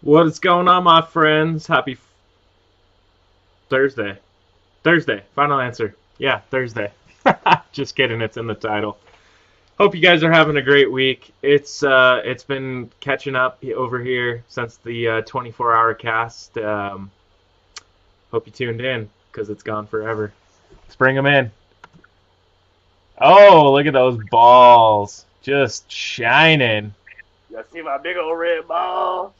What is going on, my friends? Happy Thursday. Thursday. Final answer. Yeah, Thursday. Just kidding. It's in the title. Hope you guys are having a great week. It's been catching up over here since the 24-hour cast. Hope you tuned in because it's gone forever. Let's bring them in. Oh, look at those balls, just shining. You see my big old red balls?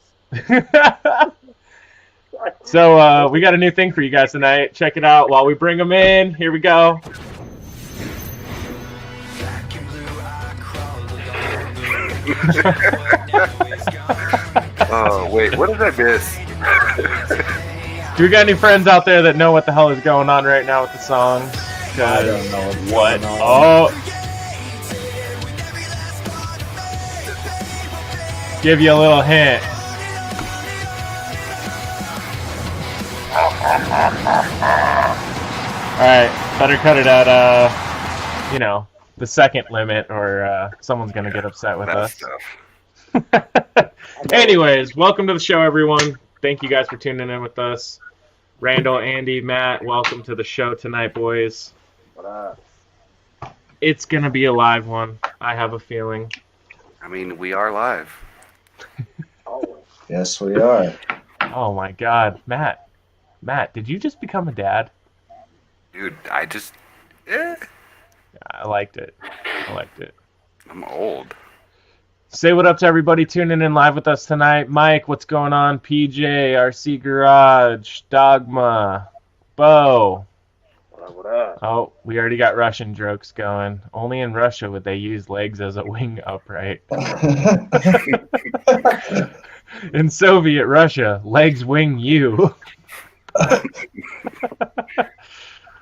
So we got a new thing for you guys tonight. Check it out while we bring them in. Here we go. Oh, wait, what did I miss? Do we got any friends out there that know what the hell is going on right now with the songs? I don't know What? going on. Oh. Give you a little hint. Alright, better cut it at, the second limit or someone's gonna get upset with That us. stuff. Anyways, welcome to the show, everyone. Thank you guys for tuning in with us. Randall, Andy, Matt, welcome to the show tonight, boys. What up? It's gonna be a live one. I have a feeling. I mean, we are live. Oh, Yes, we are. Oh my God, Matt, did you just become a dad? Dude, I liked it. I'm old. Say what up to everybody tuning in live with us tonight. Mike, what's going on? PJ, RC Garage, Dogma, Bo. what up? Oh, we already got Russian jokes going. Only in Russia would they use legs as a wing upright. In Soviet Russia, legs wing you.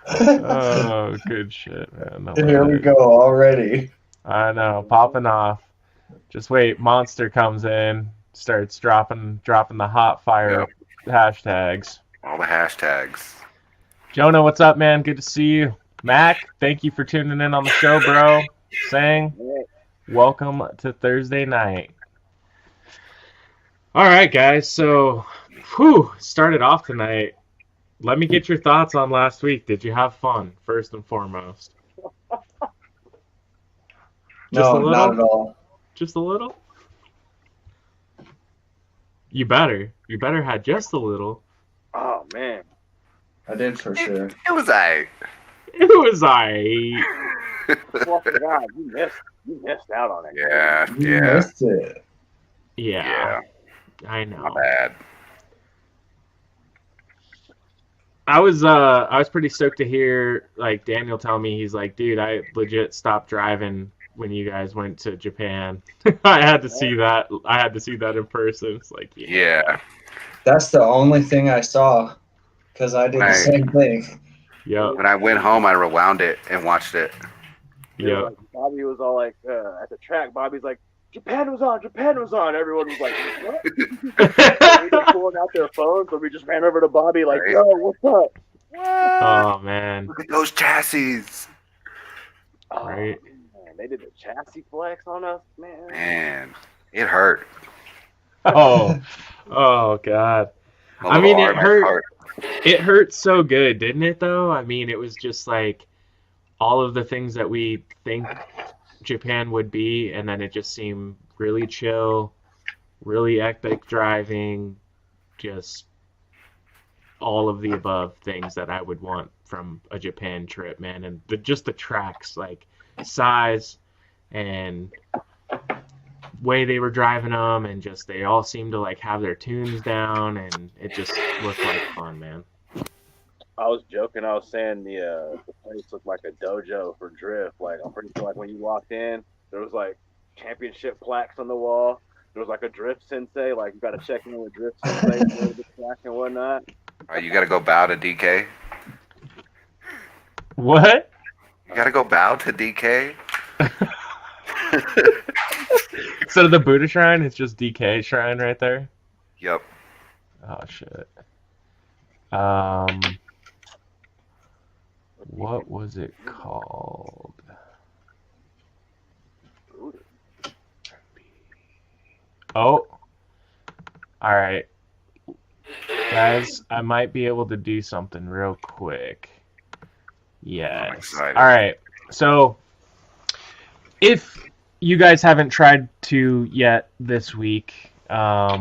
Oh, good shit, man. No Here we way. go already. I know, popping off. Just wait, Monster comes in, starts dropping the hot fire hashtags. All the hashtags. Jonah, what's up, man? Good to see you. Mac, thank you for tuning in on the show, bro. Sang, welcome to Thursday night. All right, guys. So, started off tonight. Let me get your thoughts on last week. Did you have fun, first and foremost? No, not at all. Just a little? You better had just a little. Oh man, I did for sure. It was aight. It was aight. well, God, you missed out on it. Yeah, You yeah, missed it. Yeah, I know. not bad. I was pretty stoked to hear like Daniel tell me he's like, dude, I legit stopped driving when you guys went to Japan. I had to see that. I had to see that in person. It's like, Yeah. That's the only thing I saw, because I did the Right. same thing. Yep. When I went home, I rewound it and watched it. Yep. Like, Bobby was all like, at the track, Bobby's like, Japan was on. Everyone was like, what? They were pulling out their phones, so we just ran over to Bobby like, Right. yo, what's up? Oh man. Look at those chassis. Oh, Right. man, they did the chassis flex on us, man. Man, it hurt. Oh. Oh God. My I mean, little it arm hurt. hurt. It hurt so good, didn't it? Though. I mean, it was just like all of the things that we think Japan would be, and then it just seemed really chill, really epic driving, just all of the above things that I would want from a Japan trip, man. And just the tracks, like size and way they were driving them, and just they all seemed to like have their tunes down, and it just looked like fun, man. I was joking. I was saying the place looked like a dojo for drift. Like I'm pretty sure, like when you walked in, there was like championship plaques on the wall. There was like a drift sensei. Like you got to check in with drift sensei for the track and whatnot. All right, you got to go bow to DK. What? You got to go bow to DK. Instead of the Buddha shrine, it's just DK shrine right there. Yep. Oh shit. What was it called? Oh. All right. Guys, I might be able to do something real quick. I'm Yes. excited. All right. So, if you guys haven't tried to yet this week, let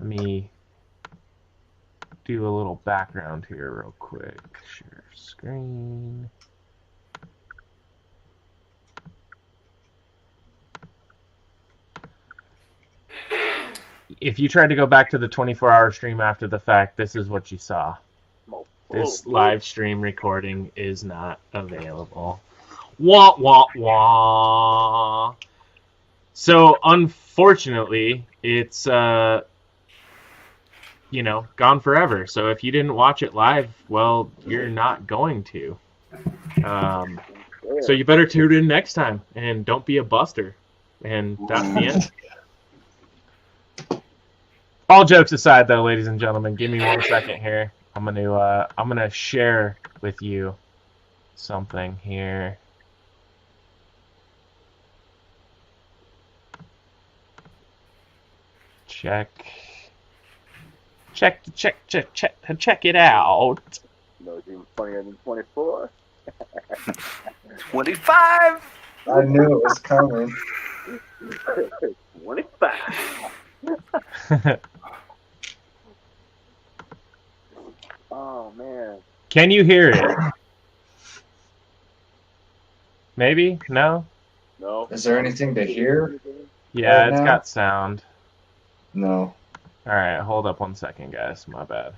me do a little background here real quick. Share screen. If you tried to go back to the 24-hour stream after the fact, this is what you saw. This live stream recording is not available. Wah, wah, wah. So, unfortunately, it's, gone forever. So if you didn't watch it live, well, you're not going to. So you better tune in next time, and don't be a buster. And that's the end. All jokes aside, though, ladies and gentlemen, give me 1 second here. I'm gonna share with you something here. Check it out. No, it's even funnier than 24. 25. I knew it was coming. 25. Oh man. Can you hear it? Maybe? No? No. Is there anything to hear? Yeah, Right it's now? got sound. No. Alright, hold up 1 second, guys. My bad.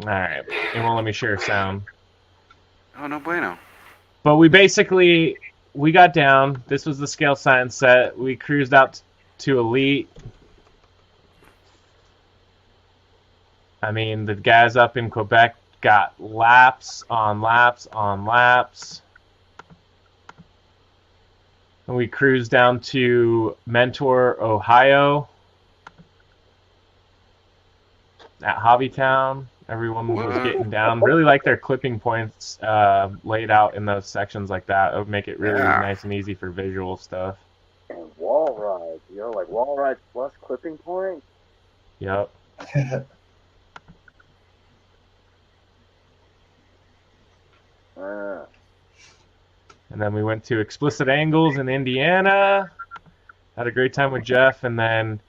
Alright, it won't let me share sound. Oh, no bueno. But we got down. This was the scale science set. We cruised out to Elite. I mean, the guys up in Quebec got laps on laps on laps. And we cruised down to Mentor, Ohio. At Hobbytown. Everyone was getting down. Really like their clipping points laid out in those sections like that. It would make it really nice and easy for visual stuff. And wall rides, like wall rides plus clipping point. Yep. And then we went to Explicit Angles in Indiana. Had a great time with Jeff. And then,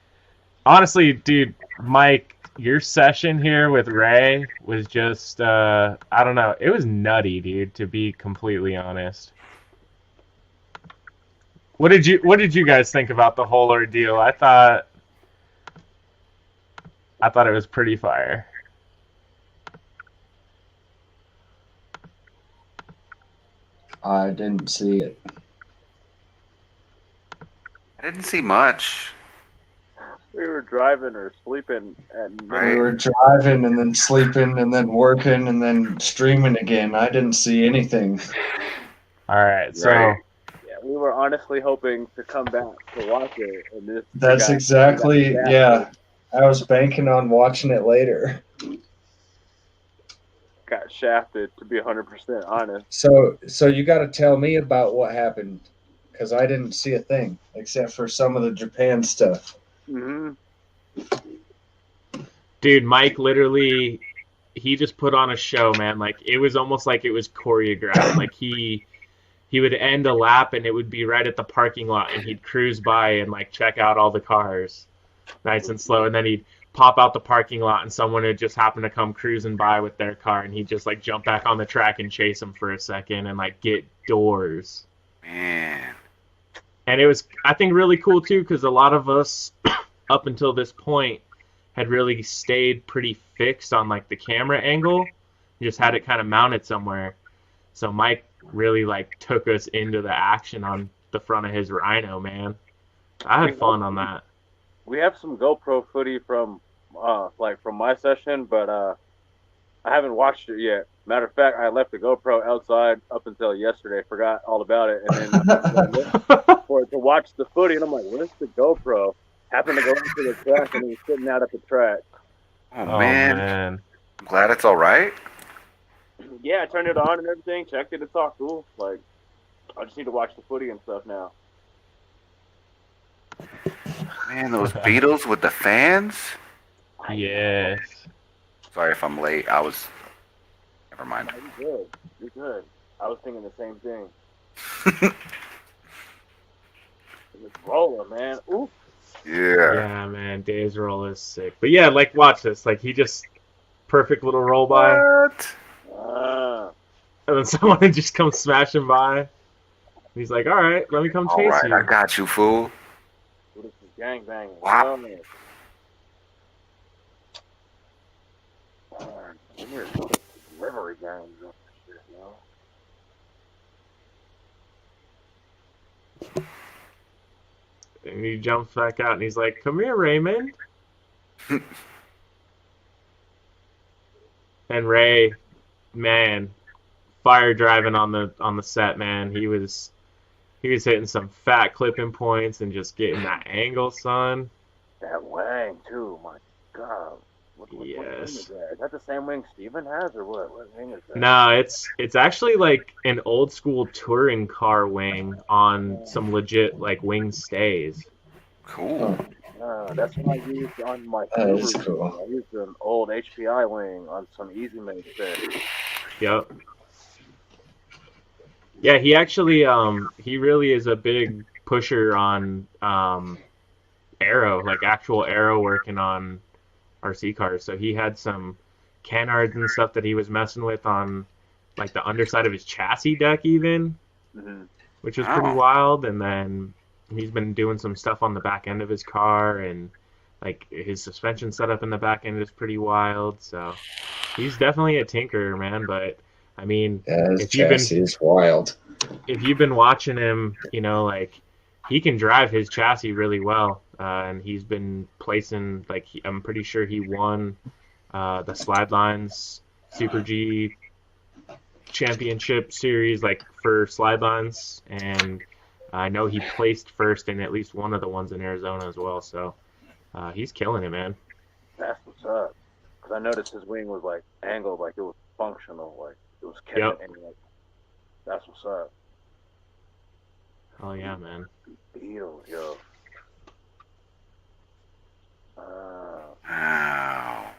honestly, dude, Mike, your session here with Ray was just, I don't know. It was nutty, dude, to be completely honest. What did you guys think about the whole ordeal? I thought it was pretty fire. I didn't see it. I didn't see much. We were driving or sleeping at Right. We were driving and then sleeping and then working and then streaming again. I didn't see anything. All right, so Right. Yeah, we were honestly hoping to come back to watch it, and this. That's exactly, yeah. I was banking on watching it later. Got shafted, to be 100% honest. So you got to tell me about what happened, because I didn't see a thing except for some of the Japan stuff. Mm-hmm. dude, Mike literally, he just put on a show, man. Like, it was almost like it was choreographed. Like, he would end a lap and it would be right at the parking lot, and he'd cruise by and like check out all the cars nice and slow, and then he'd pop out the parking lot and someone would just happen to come cruising by with their car, and he'd just like jump back on the track and chase them for a second and like get doors. Man. And it was, I think, really cool too, because a lot of us up until this point had really stayed pretty fixed on like the camera angle, just had it kind of mounted somewhere. So Mike really like took us into the action on the front of his Rhino, man. I had fun on that. We have some GoPro footage from my session, but I haven't watched it yet. Matter of fact, I left the GoPro outside up until yesterday. Forgot all about it, and then for it to watch the footage, and I'm like, "Where's the GoPro?" Happened to go into the track, and he was sitting out at the track. Oh, man. man. I'm glad it's all right. Yeah, I turned it on and everything. Checked it. It's all cool. Like, I just need to watch the footy and stuff now. Man, those Beatles with the fans. Yes. Sorry if I'm late. I was. Never mind. No, you're good. You're good. I was thinking the same thing. It's roller, man. Ooh. Yeah. Yeah, man. Dave's roll is sick. But yeah, like, watch this. Like, he just perfect little roll by, What? and then someone just comes smashing by. And he's like, all right, let me come All chase right, you. I got you, fool. What is this gangbanging? Wow. There's livery gangs and shit, you know? And he jumps back out, and he's like, come here, Raymond. And Ray, man, fire driving on the set, man. He was hitting some fat clipping points and just getting that angle, son. That wang too, my God. What wing is that? Is that the same wing Steven has, or what? What wing is that? No, it's actually like an old school touring car wing on some legit like wing stays. Cool. That's what I used on my That Subaru. is cool. I used an old HPI wing on some Easy Made set. Yep. Yeah, he actually he really is a big pusher on aero, like actual aero working on RC cars. So he had some canards and stuff that he was messing with on like the underside of his chassis deck even, which was pretty wild. And then he's been doing some stuff on the back end of his car, and like his suspension setup in the back end is pretty wild. So he's definitely a tinkerer, man. But I mean, Yeah, his if you've been chassis is wild. if you've been watching him, you know, like he can drive his chassis really well, and he's been placing like I'm pretty sure he won the Slide Lines Super G Championship Series like for Slide Lines, and I know he placed first in at least one of the ones in Arizona as well. So he's killing it, man. That's what's up. Because I noticed his wing was like angled, like it was functional, like it was catching. Yep. Like, that's what's up. Oh yeah, man. Beatles, yo. Wow.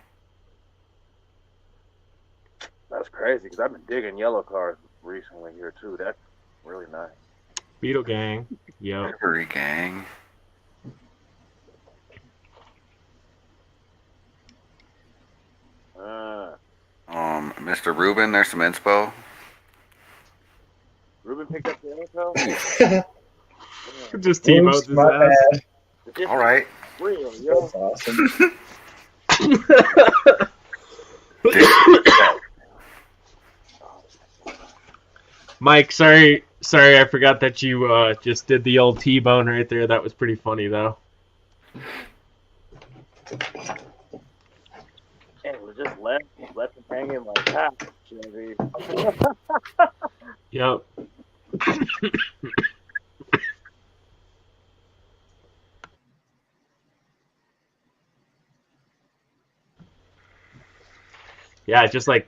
That's crazy because I've been digging yellow cars recently here too. That's really nice. Beetle Gang. Yep. Livery gang. Mr. Ruben, there's some inspo. Ruben picked up the info. Just T-Mo's his My ass. bad. All right. Real, yo. That's awesome. Mike, sorry, I forgot that you just did the old T-bone right there. That was pretty funny, though. And it was just left him hanging like that. Chevy. Yep. Yeah, just like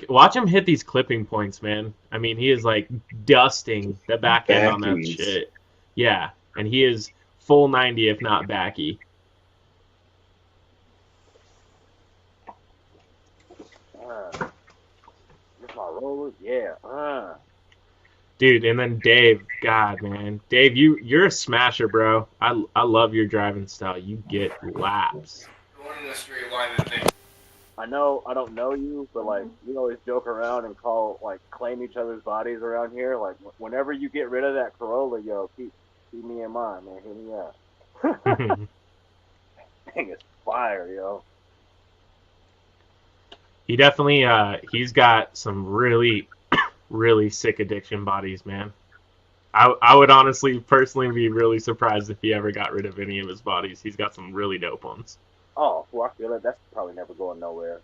watch him hit these clipping points, man. I mean, he is like dusting the back end on that Backies. shit. Yeah, and he is full 90 if not backy. Just my rollers, yeah. Dude, and then Dave, God, man, Dave, you're a smasher, bro. I love your driving style. You get laps. I know I don't know you, but like we always joke around and claim each other's bodies around here. Like whenever you get rid of that Corolla, yo, keep me in mind, man. Hit me up. Thing is fire, yo. He definitely he's got some really really sick addiction bodies, man. I would honestly personally be really surprised if he ever got rid of any of his bodies. He's got some really dope ones. Oh, well, I feel like that's probably never going nowhere.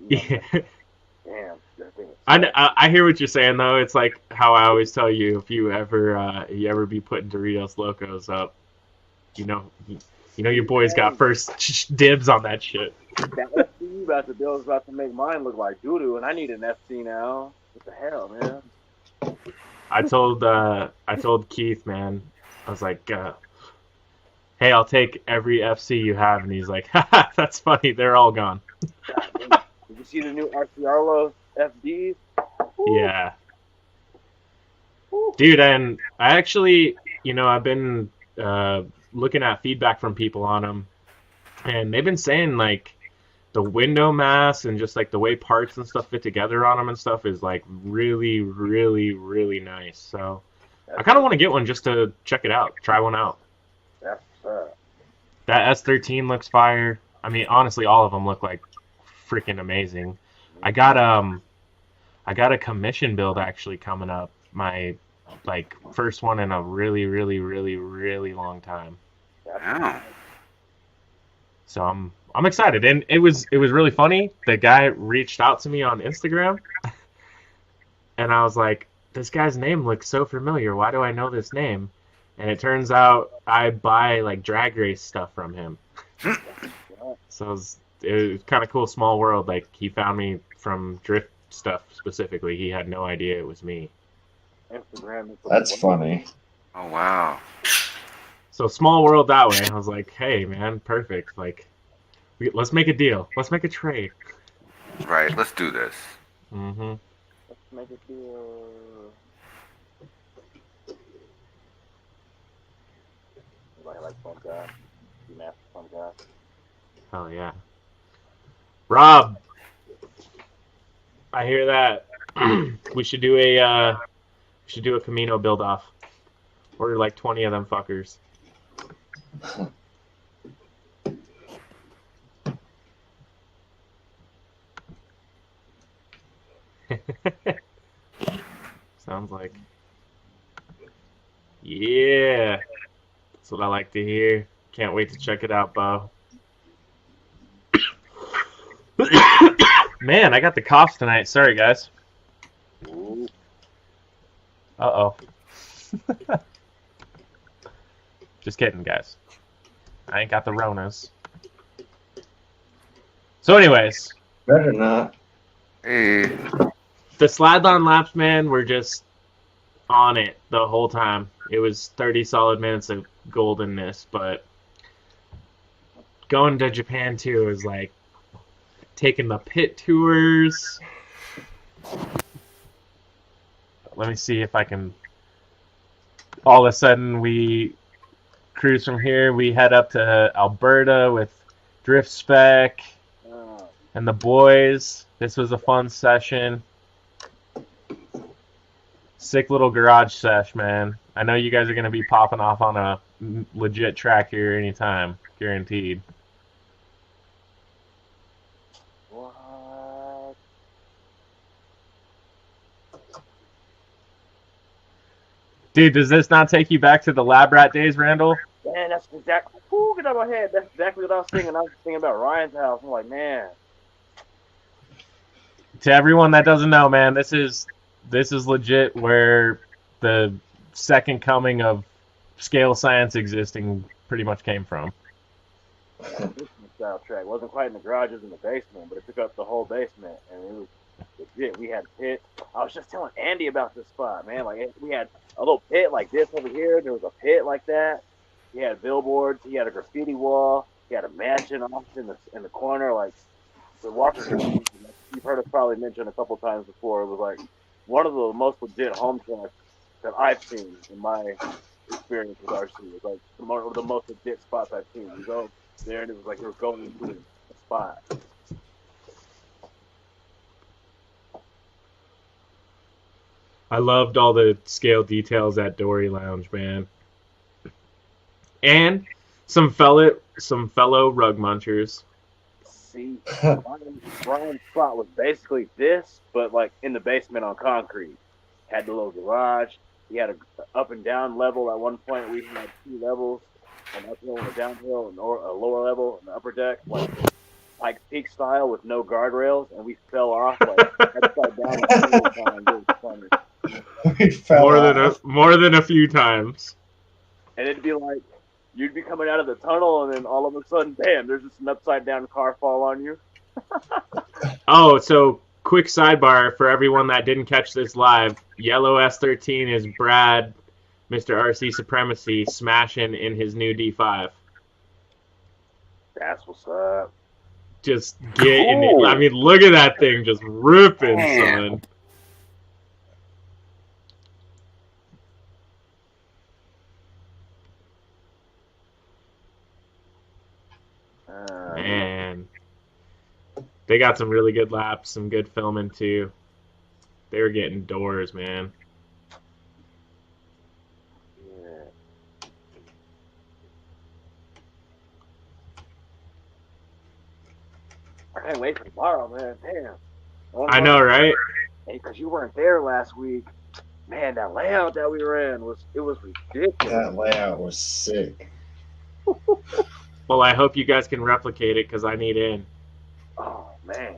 Yeah. Damn, that thing is I hear what you're saying though. It's like how I always tell you, if you ever be putting Doritos Locos up, you know your boy's got first dibs on that shit. That FC you about to build is about to make mine look like doo-doo, and I need an FC now. What the hell, man? I told Keith, man, I was like, hey, I'll take every FC you have, and he's like, haha, that's funny, they're all gone. God, did you see the new Arciarlo FD? Woo, Yeah, woo. dude, and I actually, I've been looking at feedback from people on them, and they've been saying like the window mass and just like the way parts and stuff fit together on them and stuff is like really, really, really nice. So I That's kind of want to get one just to check it out, try one out. that's That S13 looks fire. I mean, honestly, all of them look like freaking amazing. I got um I got a commission build actually coming up. My like first one in a really, really, really, really long time. Oh. So I'm excited, and it was really funny. The guy reached out to me on Instagram, and I was like, "This guy's name looks so familiar. Why do I know this name?" And it turns out I buy like drag race stuff from him. So it was kind of cool, small world. Like he found me from drift stuff specifically. He had no idea it was me. Instagram. That's funny. Oh wow. So small world that way. I was like, "Hey man, perfect. Like, let's make a deal. Let's make a trade." Right. Let's do this. Mm-hmm. Let's make it feel. Like fun guy. You master fun guy. Hell yeah. Rob, I hear that. we should do a Camino build off. Order like 20 of them fuckers. Sounds like. Yeah. That's what I like to hear. Can't wait to check it out, Bo. Man, I got the coughs tonight. Sorry, guys. Ooh. Uh-oh. Just kidding, guys. I ain't got the Ronas. So anyways, Better not. Hey. the Sladon laps, man, were just on it the whole time. It was 30 solid minutes of goldenness, but going to Japan too is like taking the pit tours. Let me see if I can. All of a sudden, we cruise from here. We head up to Alberta with Drift Spec and the boys. This was a fun session. Sick little garage sesh, man. I know you guys are going to be popping off on a legit track here anytime. Guaranteed. What? Dude, does this not take you back to the Lab Rat days, Randall? Man, that's exactly. Ooh, get out of my head. That's exactly what I was thinking. I was thinking about Ryan's house. I'm like, man. To everyone that doesn't know, man, this is legit where the second coming of scale science existing pretty much came from. Style track. It wasn't quite in the garage, it was in the basement, but it took up the whole basement, and it was legit. We had pit. I was just telling Andy about this spot, man. Like we had a little pit like this over here. There was a pit like that. He had billboards. He had a graffiti wall. He had a mansion off in the corner. Like the Walker, you've heard us probably mention a couple times before. It was like one of the most legit home tracks that I've seen in my experience with RC. It was like one of the most legit spots I've seen. You go there, and it was like you were going into a spot. I loved all the scale details at Dory Lounge, man. And some fellow rug munchers. See, Brian's spot was basically this, but like in the basement on concrete. Had the little garage. He had a up and down level. At one point, we had 2 levels, an uphill and a downhill, and a lower level, and the upper deck, like Peak style with no guardrails, and we fell off like upside down. We fell More than a few times. And it'd be like you'd be coming out of the tunnel, and then all of a sudden, bam! There's just an upside down car fall on you. Oh, so quick sidebar for everyone that didn't catch this live. Yellow S13 is Brad, Mr. RC Supremacy, smashing in his new D5. That's what's up. Just getting it. I mean, look at that thing just ripping, Man. son. Man. They got some really good laps, some good filming too. They were getting doors, man. Yeah. I can't wait for tomorrow, man. Damn. I know, right? Hey, because you weren't there last week. Man, that layout that we ran was ridiculous. That layout was sick. Well, I hope you guys can replicate it because I need in. Oh man,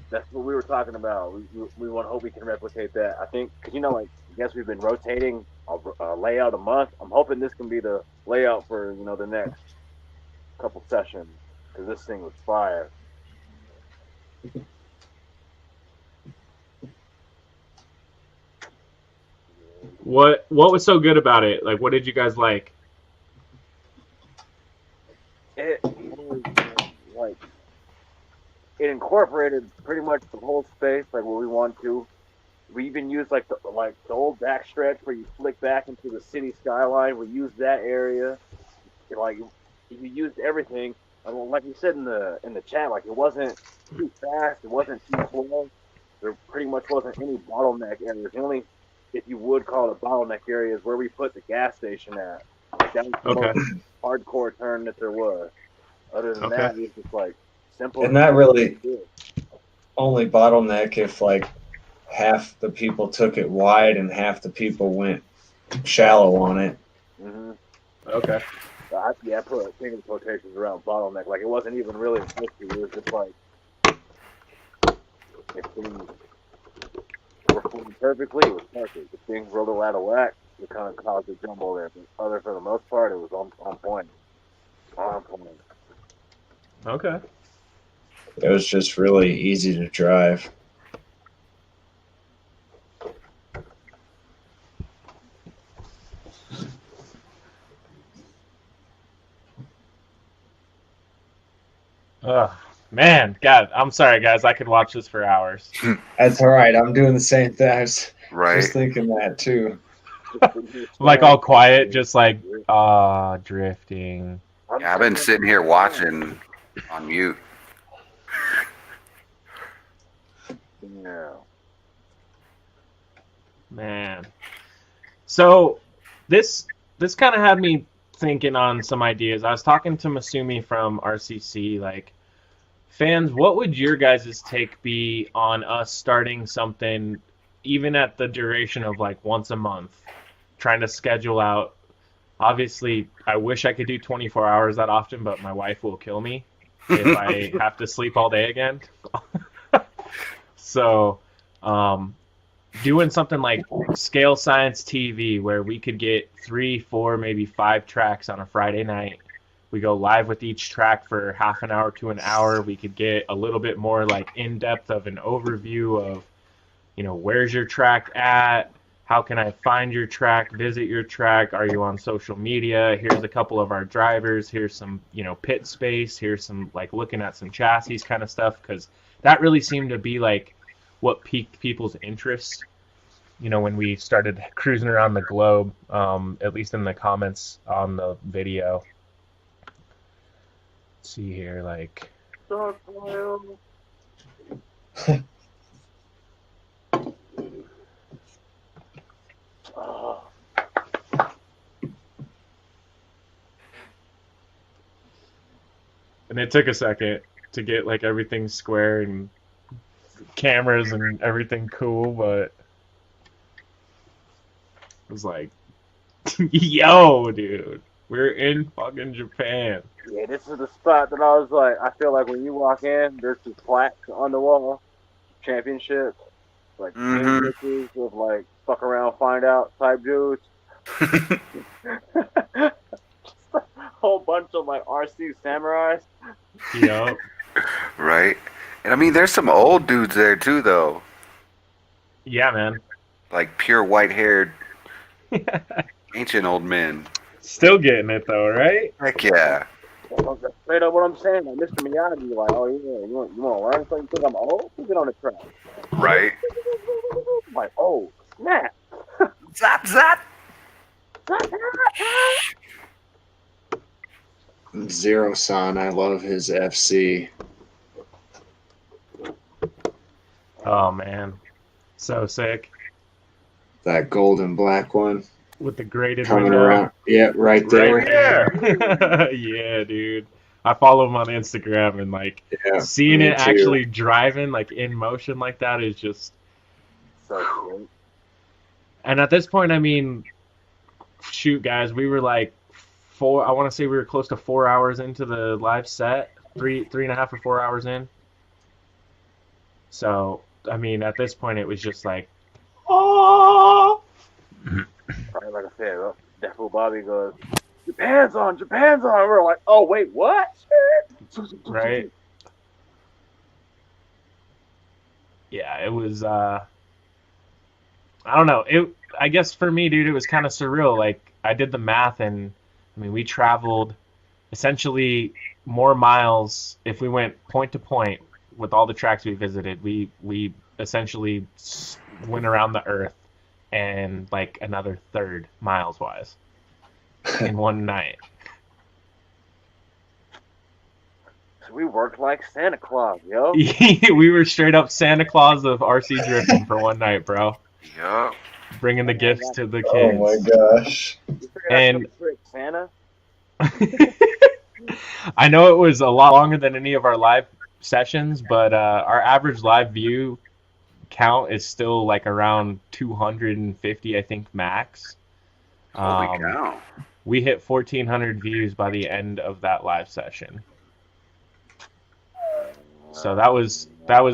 that's what we were talking about. We want to hope we can replicate that. I think because like I guess we've been rotating a layout a month. I'm hoping this can be the layout for the next couple sessions because this thing was fire. What was so good about it? Like, what did you guys like? It was like it incorporated pretty much the whole space like what we want to. We even used like the old backstretch where you flick back into the city skyline. We used that area. Like you used everything. Like you said in the chat, like it wasn't too fast, it wasn't too slow. There pretty much wasn't any bottleneck areas. The only, if you would call it a bottleneck area, is where we put the gas station at. That was the most hardcore turn that there was. Other than that, it was just like simple. And that really only bottleneck if like half the people took it wide and half the people went shallow on it. Mm-hmm. Okay. I put finger quotations around bottleneck. Like it wasn't even really an issue. It was just like if things were flowing perfectly, it was perfect. If things were a little out of whack, it kind of caused a jumble there. But for the most part, it was on point. On point. Okay. It was just really easy to drive. Man, God, I'm sorry, guys. I could watch this for hours. That's all right. I'm doing the same thing. I was Right. just thinking that too. Like all quiet, just like drifting. Yeah, I've been sitting here watching on mute. Yeah. Man. So this kind of had me thinking on some ideas. I was talking to Masumi from RCC, like, fans, what would your guys' take be on us starting something even at the duration of like once a month, trying to schedule out? Obviously, I wish I could do 24 hours that often, but my wife will kill me if I have to sleep all day again. So, doing something like Scale Science TV where we could get 3, 4, maybe 5 tracks on a Friday night. We go live with each track for half an hour to an hour. We could get a little bit more like in depth of an overview of, where's your track at? How can I find your track, visit your track? Are you on social media? Here's a couple of our drivers. Here's some, pit space. Here's some like looking at some chassis kind of stuff. Because that really seemed to be like what piqued people's interest, when we started cruising around the globe, at least in the comments on the video. Let's see here, like. And it took a second to get like everything square and cameras and everything cool, but it was like, yo, dude, we're in fucking Japan. Yeah, this is the spot that I was like, I feel like when you walk in, there's this plaques on the wall, championships, like pictures of like fuck around, find out type dudes. Just a whole bunch of like RC samurais. Yep. Right. And I mean, there's some old dudes there too, though. Yeah, man. Like pure white-haired ancient old men. Still getting it though, right? Heck yeah. That's straight up what I'm saying. Like Mr. Miyagi, like, oh yeah, you want to learn something? You think I'm old? You get on the track. Right. I'm like, oh snap! Zap zap. Zero-san, I love his FC. Oh man, so sick That gold and black one with the graded coming window. around. Yeah, right there. Right there. Yeah, dude. I follow him on Instagram and like Yeah, seeing me it too. actually driving like in motion like that is just. So cool. And at this point, I mean, shoot, guys, we were like I want to say we were close to 4 hours into the live set, three and a half or 4 hours in. So, I mean, at this point, it was just like, oh. Right, like I said, that fool Bobby goes, Japan's on. We're like, oh wait, what? Right. Yeah, it was. I don't know. I guess for me, dude, it was kind of surreal. Like I did the math, and I mean, we traveled essentially more miles if we went point to point with all the tracks we visited. We essentially went around the Earth and like another third miles wise in one night. So we worked like Santa Claus, yo. We were straight up Santa Claus of RC drifting for one night, bro. Yup. Bringing the gifts to the Oh kids. my gosh. You figured And- out some trick, Santa. I know it was a lot longer than any of our live sessions, but our average live view count is still like around 250, I think, max. Holy cow. We hit 1,400 views by the end of that live session. So that was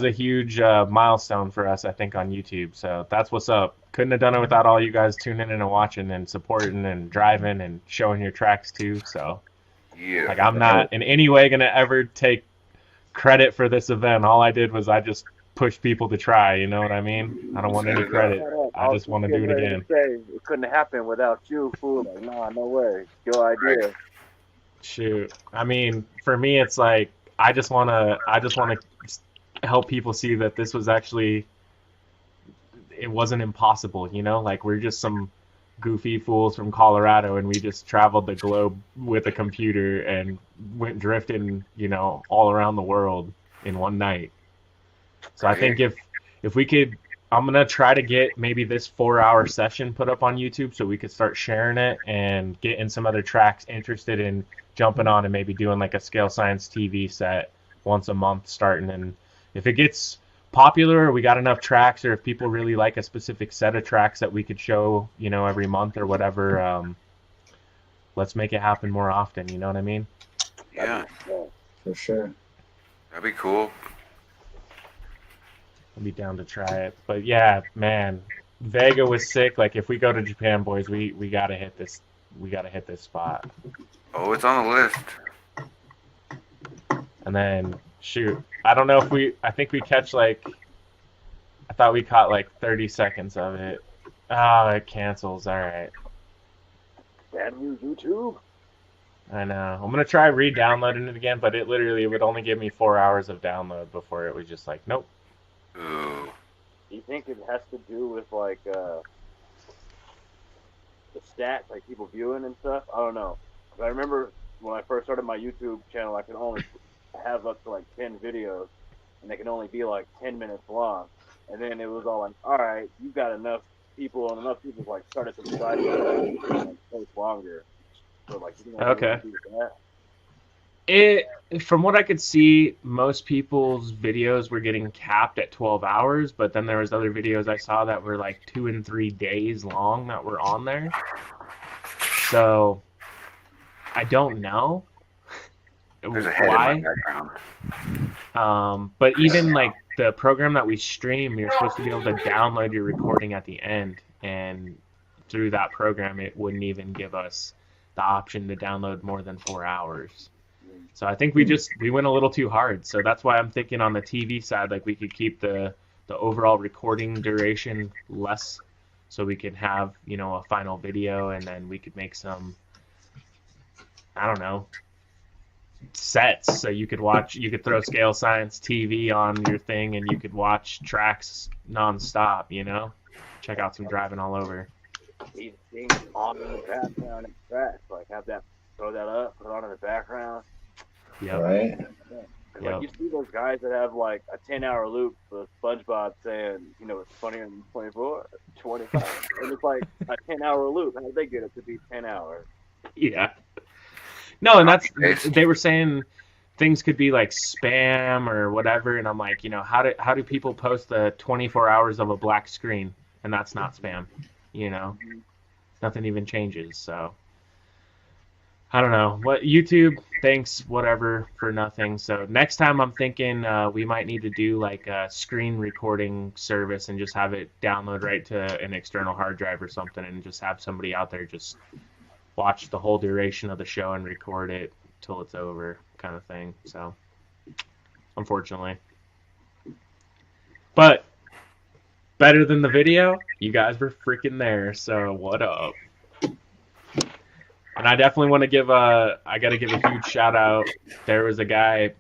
a huge milestone for us, I think, on YouTube. So that's what's up. Couldn't have done it without all you guys tuning in and watching and supporting and driving and showing your tracks too. So Yeah. like I'm not in any way gonna ever take credit for this event. All I did was I just pushed people to try. You know what I mean? I don't want any credit. I just want to do it again. It couldn't happen without you, fool. Like, nah, no way. It's your idea. Shoot. I mean, for me, it's like I just wanna help people see that this was actually, it wasn't impossible. You know, like we're just some goofy fools from Colorado, and we just traveled the globe with a computer and went drifting, you know, all around the world in one night. So I think if we could, I'm gonna try to get maybe this 4-hour session put up on YouTube so we could start sharing it and getting some other tracks interested in jumping on and maybe doing like a Scale Science TV set once a month starting. And if it gets popular, or we got enough tracks, or if people really like a specific set of tracks that we could show, you know, every month or whatever, let's make it happen more often. You know what I mean? Yeah. For sure. That'd be cool. I'd be down to try it. But yeah, man, Vega was sick. Like if we go to Japan, boys, we gotta hit this. We gotta hit this spot. Oh, it's on the list. And then shoot, I don't know if I think we catch like, I thought we caught like 30 seconds of it. Oh, it cancels. All right. Damn you, YouTube. I know. I'm gonna try re-downloading it again, but it would only give me 4 hours of download before it was just like, nope. Ooh. Do you think it has to do with like the stats, like people viewing and stuff? I don't know. 'Cause I remember when I first started my YouTube channel, I could only have up to like 10 videos, and they can only be like 10 minutes long. And then it was all like, all right, you've got enough people, and enough people like started subscribing and post longer. So like, you know, Okay. do that. From what I could see, most people's videos were getting capped at 12 hours, but then there was other videos I saw that were like 2 and 3 days long that were on there. So I don't know There's a head in my background. but even like the program that we stream, you're supposed to be able to download your recording at the end, and through that program, it wouldn't even give us the option to download more than 4 hours. So I think we went a little too hard. So that's why I'm thinking on the TV side, like we could keep the overall recording duration less, so we could have a final video, and then we could make some, I don't know, sets, so you could throw Scale Science TV on your thing and you could watch tracks nonstop. Check out some driving all over. These things on in the background and tracks, like have that, throw that up, put it on in the background. Yep. Right. Cause like you see those guys that have like a 10-hour loop of SpongeBob saying, it's funnier than 24, 25, and it's like a 10-hour loop. How did they get it to be 10 hours? Yeah. No, and they were saying things could be like spam or whatever, and I'm like, how do people post the 24 hours of a black screen and that's not spam? Nothing even changes. So I don't know. What YouTube thanks whatever for nothing. So next time I'm thinking we might need to do like a screen recording service and just have it download right to an external hard drive or something, and just have somebody out there just watch the whole duration of the show and record it till it's over, kind of thing. So unfortunately, but better than the video, you guys were freaking there, so what up? And I definitely want to give I got to give a huge shout out. There was a guy,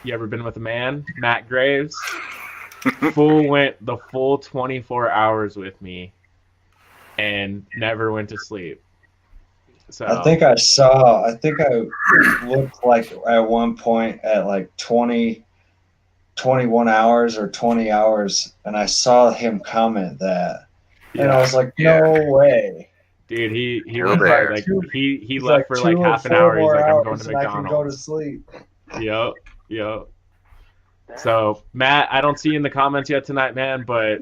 you ever been with a man? Matt Graves. Went the full 24 hours with me and never went to sleep. So I think I looked like at one point at like 21 hours or 20 hours, and I saw him comment that. And I was like, no way. Dude, he was like he left for like half an hour. He's like, I'm going to McDonald's. I can go to sleep. Yep. So Matt, I don't see you in the comments yet tonight, man, but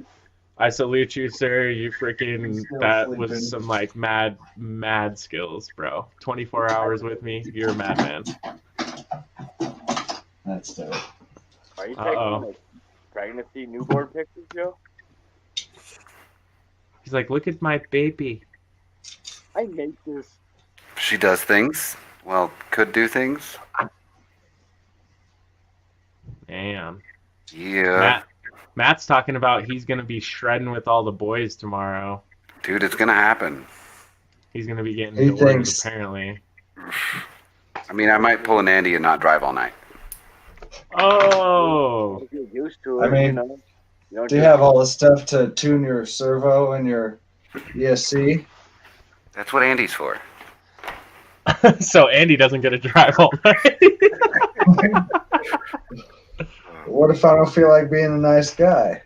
I salute you, sir. You freaking, that was some like mad skills, bro. 24 hours with me. You're a madman. That's dope. Are you taking like pregnancy, newborn pictures, Joe? He's like, look at my baby. I hate this. She does things. Well, could do things. Damn. Yeah. Matt's talking about he's going to be shredding with all the boys tomorrow. Dude, it's going to happen. He's going to be getting orders, apparently. I mean, I might pull an Andy and not drive all night. Oh. Get used to it, I mean, do you have all the stuff to tune your servo and your ESC? That's what Andy's for. So Andy doesn't get to drive all night. What if I don't feel like being a nice guy?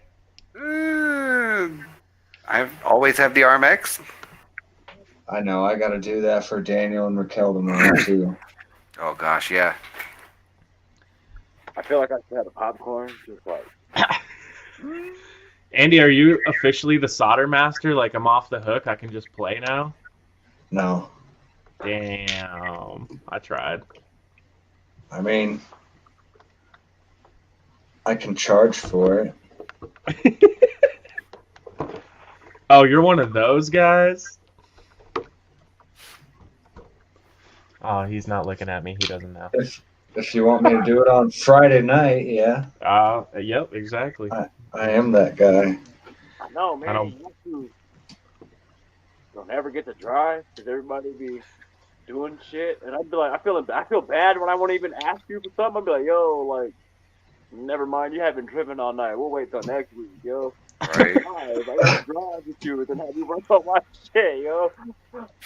I've always have the RMX. I know. I got to do that for Daniel and Raquel tomorrow, too. Oh, gosh, yeah. I feel like I should have a popcorn. Just like. Andy, are you officially the solder master? Like, I'm off the hook? I can just play now? No. Damn. I tried. I mean, I can charge for it. Oh, you're one of those guys? Oh, he's not looking at me. He doesn't know. If you want me to do it on Friday night, yeah. Yep, exactly. I am that guy. I know, man. You'll never get to drive because everybody be doing shit, and I'd be like, I feel bad when I won't even ask you for something. I'd be like, yo, like, never mind, you haven't driven all night. We'll wait till next week, yo. Right. I gotta drive with you and then have you run up my shit, yo.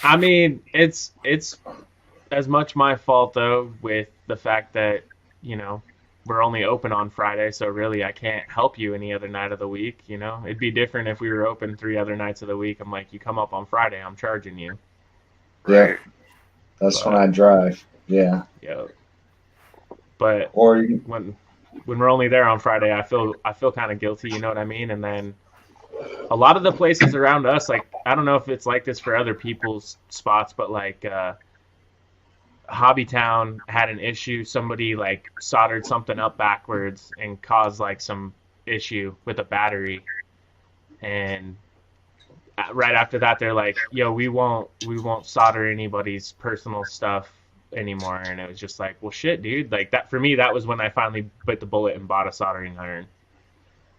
I mean, it's as much my fault though, with the fact that we're only open on Friday, so really I can't help you any other night of the week. It'd be different if we were open 3 other nights of the week. I'm like, you come up on Friday, I'm charging you. Yeah, that's when I drive. Yeah. Yeah. But or when we're only there on Friday, I feel kind of guilty. You know what I mean? And then a lot of the places around us, like, I don't know if it's like this for other people's spots, but like Hobbytown had an issue. Somebody like soldered something up backwards and caused like some issue with a battery. And right after that, they're like, "Yo, we won't solder anybody's personal stuff anymore. And it was just like, well, shit, dude. Like that for me, that was when I finally bit the bullet and bought a soldering iron.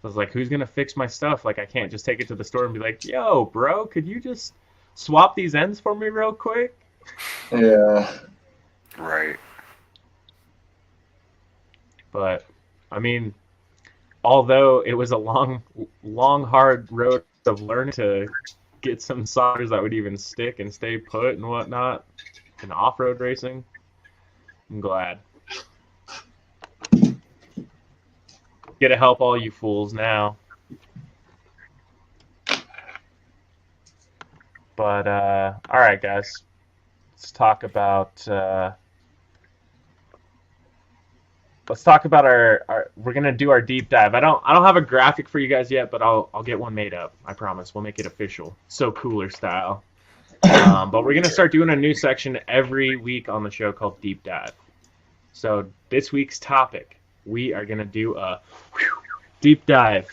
I was like, who's gonna fix my stuff? Like I can't just take it to the store and be like, yo, bro, could you just swap these ends for me real quick? Yeah. Right. But I mean, although it was a long, hard road of learning to get some solders that would even stick and stay put and whatnot in off-road racing, I'm glad. Get to help all you fools now. But all right, guys, let's talk about our we're gonna do our deep dive. I don't have a graphic for you guys yet, but I'll get one made up. I promise. We'll make it official, so cooler style. But we're gonna start doing a new section every week on the show called Deep Dive. So this week's topic, we are gonna do a deep dive,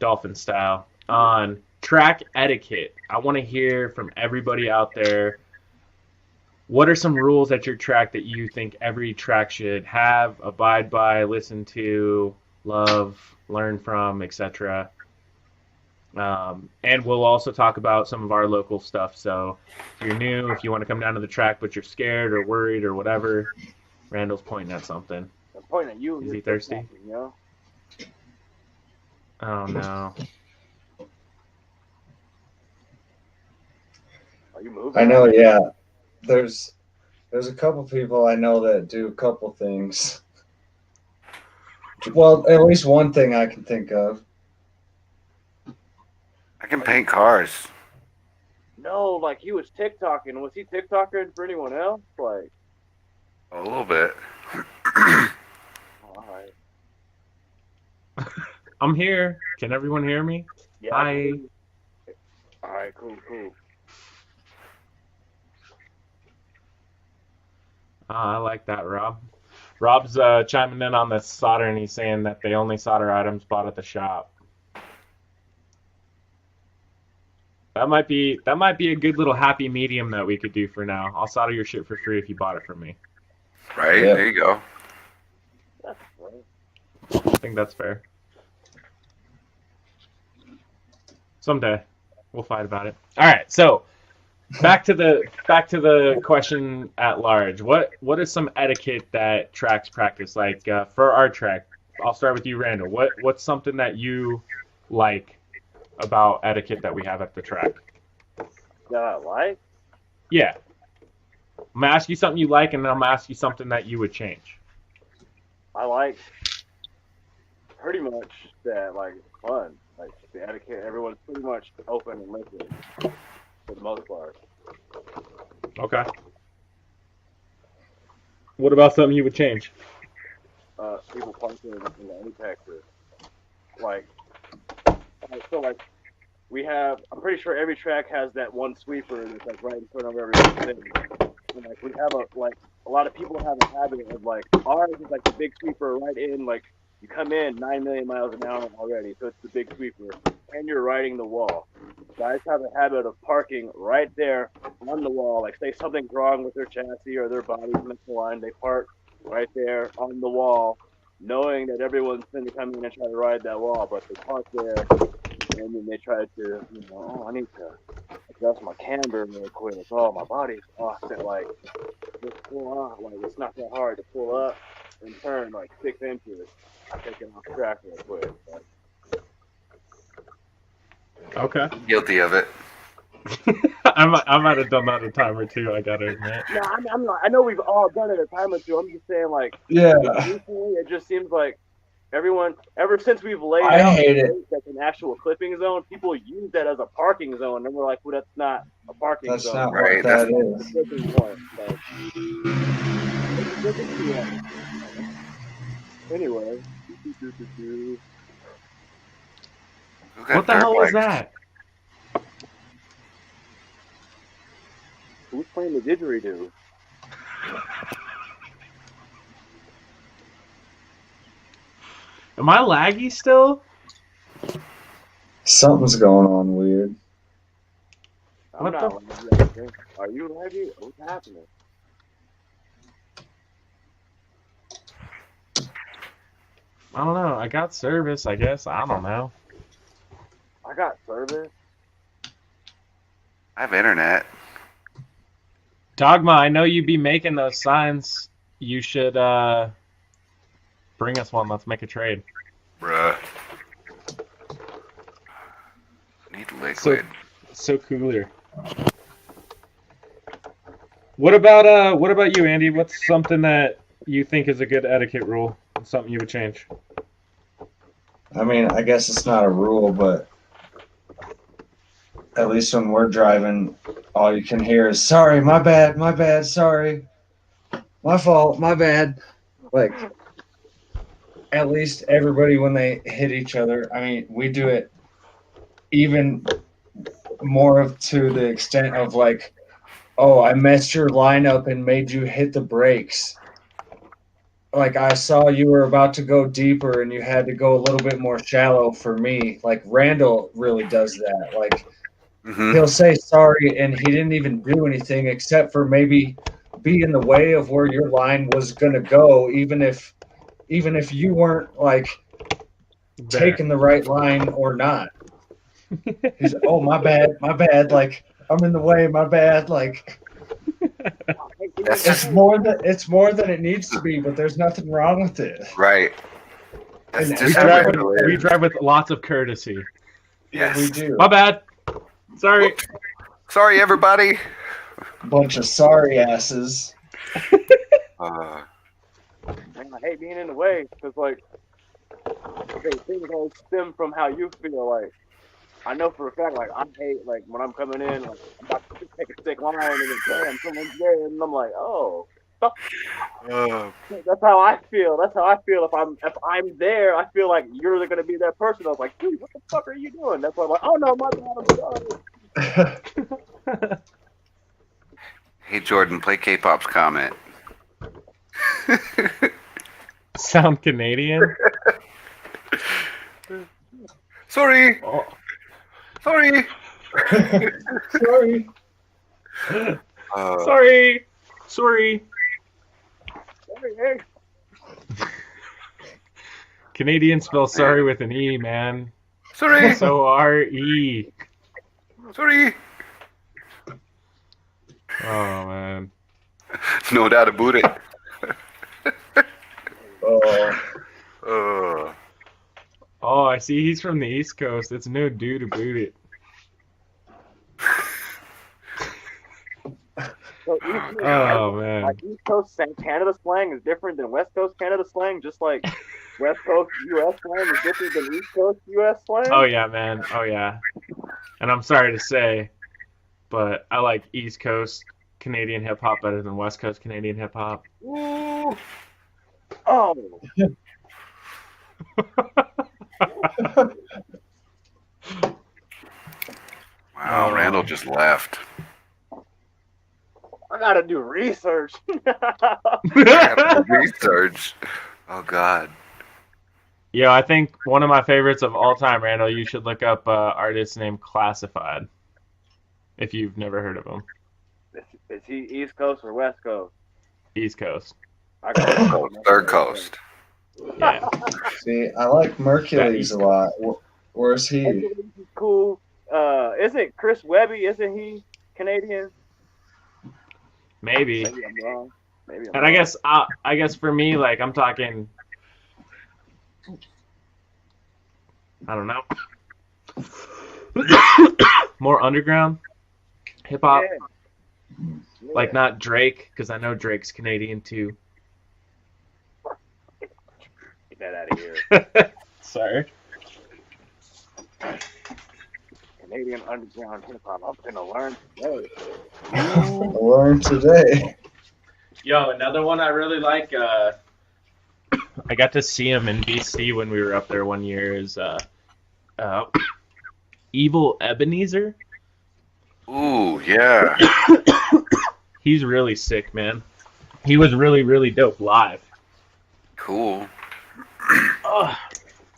dolphin style, on track etiquette. I want to hear from everybody out there. What are some rules at your track that you think every track should have, abide by, listen to, love, learn from, etc.? And we'll also talk about some of our local stuff. So if you're new, if you want to come down to the track but you're scared or worried or whatever, Randall's pointing at something. I'm pointing at you. Is he thirsty? You know? Oh no. Are you moving? I know, yeah. There's a couple people I know that do a couple things. Well, at least one thing I can think of. I can paint cars. No, like he was TikToking. Was he TikToking for anyone else? Like A little bit. all right. I'm here. Can everyone hear me? Yeah. Hi. All right, cool. I like that, Rob. Rob's chiming in on the solder, and he's saying that they only solder items bought at the shop. That might be a good little happy medium that we could do for now. I'll solder your shit for free if you bought it from me. Right? Yep. There you go. That's right. I think that's fair. Someday we'll fight about it. All right, so back to the question at large. What is some etiquette that tracks practice? Like for our track, I'll start with you, Randall. What's something that you like about etiquette that we have at the track? That I like? Yeah. I'm gonna ask you something you like, and then I'm gonna ask you something that you would change. I like pretty much that, like, fun. Like, the etiquette, everyone's pretty much open and listening for the most part. Okay. What about something you would change? People punching in the apexes. Like, so, like, I'm pretty sure every track has that one sweeper that's, like, right in front of everyone's thing. And, like, we have a lot of people have a habit of, like, ours is, like, the big sweeper right in, like, you come in 9 million miles an hour already, so it's the big sweeper, and you're riding the wall. Guys have a habit of parking right there on the wall. Like, say something's wrong with their chassis or their body's misaligned, they park right there on the wall, knowing that everyone's going to come in and try to ride that wall, but they park there, and then they try to, I need to adjust my camber real quick. Oh, my body's offset. Like, just pull on. Like, it's not that hard to pull up and turn like 6 inches. I'm taking off track real quick. Like, Okay. Guilty of it. I might have done that a time or two, I gotta admit. no, I'm not. I know we've all done it a time or two. I'm just saying, like, Yeah. recently it just seems like everyone, ever since we've laid I out hate it. that's an actual clipping zone, people use that as a parking zone, and we're like, well, that's not a parking That's zone. not Right, what that It's a is. clipping point. Like, anyway. Who got What the dirt hell was bikes? that? Who's playing the didgeridoo? Am I laggy still? Something's going on weird. I'm What not the- laggy. Are you laggy? What's happening? I don't know. I got service, I guess. I don't know. I got service. I have internet. Dogma, I know you be making those signs. You should bring us one. Let's make a trade. Bruh. Need So liquid. so cooler. What about you, Andy? What's something that you think is a good etiquette rule? Something you would change? I mean, I guess it's not a rule, but at least when we're driving, all you can hear is "Sorry, my bad, sorry, my fault, my bad." Like, at least everybody when they hit each other. I mean, we do it even more of to the extent of like, "Oh, I messed your lineup and made you hit the brakes." Like I saw you were about to go deeper and you had to go a little bit more shallow for me. Like Randall really does that. Like Mm-hmm. he'll say sorry and he didn't even do anything except for maybe be in the way of where your line was gonna go, even if you weren't like There. taking the right line or not. He's oh my bad, like I'm in the way, my bad. Like That's it's just more than it needs to be, but there's nothing wrong with it. right. That's And We just how drive everybody Randall with we is. drive with lots of courtesy. yeah, we Yes. do. My bad. Sorry. Whoops. Sorry, everybody. Bunch of sorry asses. Uh, Man, I hate being in the way because like things always stem from how you feel. Like I know for a fact, like I hate like when I'm coming in, like I'm about to take a sick line and then damn someone's there, and I'm like, oh. uh, That's how I feel. That's how I feel. If I'm there, I feel like you're gonna be that person. I was like, dude, what the fuck are you doing? That's why I'm like, oh no, my bad. I'm sorry. hey, Jordan, play K-pop's comment. Sound Canadian? Sorry. Oh. Sorry. Sorry. Sorry. Sorry. Hey, Canadians spell sorry with an E, man. Sorry. S-O-R-E. Sorry. Oh, man. No doubt about it. Oh, Oh, I see he's from the East Coast. It's no dude about it. so East Coast, Oh, man. like East Coast Canada slang is different than West Coast Canada slang, just like West Coast U.S. slang is different than East Coast U.S. slang. Oh, yeah, man. Oh, yeah. And I'm sorry to say, but I like East Coast Canadian hip-hop better than West Coast Canadian hip-hop. Ooh. Oh, Wow, Randall just left. I gotta do research. Research. Oh God. Yeah, I think one of my favorites of all time, Randall, you should look up artist named Classified if you've never heard of him. Is he East Coast or West Coast? East Coast. I got Third coast. Yeah. see, I like Mercules a lot. Where's he? Cool. Isn't Chris Webby? Isn't he Canadian? Maybe. Maybe I'm wrong. Maybe I'm And wrong. I guess for me, like I'm talking, I don't know, more underground hip hop, Yeah. like not Drake, because I know Drake's Canadian too. Get that out of here. Sorry. Canadian underground hip hop. I'm gonna learn today. Learn today. Yo, another one I really like. I got to see him in BC when we were up there one year. Is Evil Ebenezer. Ooh, yeah. He's really sick, man. He was really, really dope live. Cool. Oh,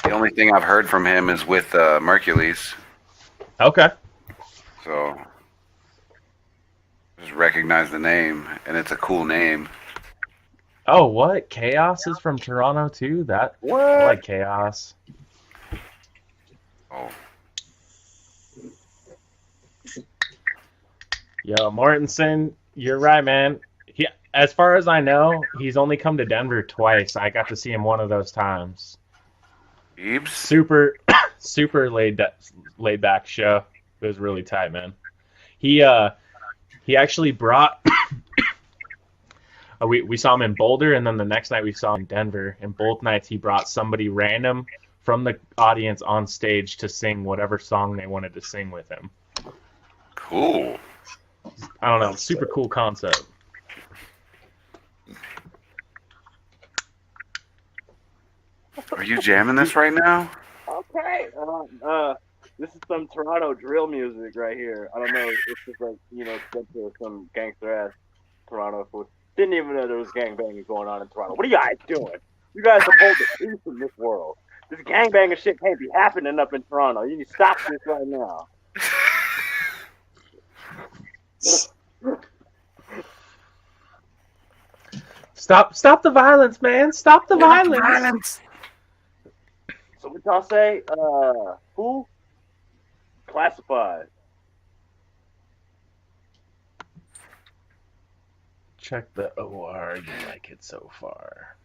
The only thing I've heard from him is with Mercules, okay. so just recognize the name, and it's a cool name. Oh, what? Chaos is from Toronto too? I What? like Chaos. Oh, Yo, Mortensen, you're right, man. As far as I know, he's only come to Denver twice. I got to see him one of those times. Eebs? Super, super laid back show. It was really tight, man. He he actually brought. We saw him in Boulder, and then the next night we saw him in Denver. And both nights he brought somebody random from the audience on stage to sing whatever song they wanted to sing with him. Cool. I don't know, super cool concept. Are you jamming this right now? Okay. This is some Toronto drill music right here. I don't know. It's just like, some gangster ass Toronto food. Didn't even know there was gangbanging going on in Toronto. What are you guys doing? You guys uphold the peace in this world. This gangbanging shit can't be happening up in Toronto. You need to stop this right now. Stop the violence, man! Stop the violence! So what y'all say? Who? Classified. Check the OR. You like it so far?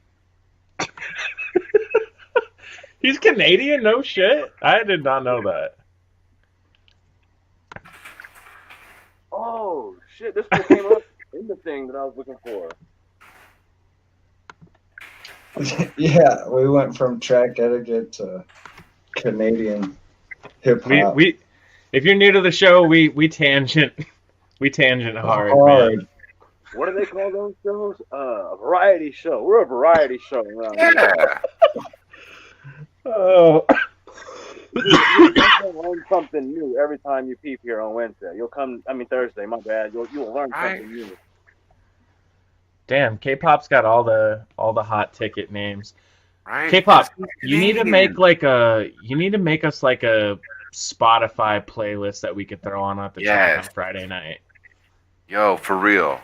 He's Canadian? No shit. I did not know that. Oh shit! This one came up in the thing that I was looking for. Yeah, we went from track etiquette to Canadian hip hop. We if you're new to the show, we tangent hard, man. What do they call those shows? A variety show. We're a variety show around here. Yeah. Oh. You'll learn something new every time you peep here on Wednesday. Thursday, my bad. You'll learn something new. Damn, K-pop's got all the hot ticket names. Right. K-pop, you need to make us like a Spotify playlist that we could throw on at the top on Friday night. Yo, for real.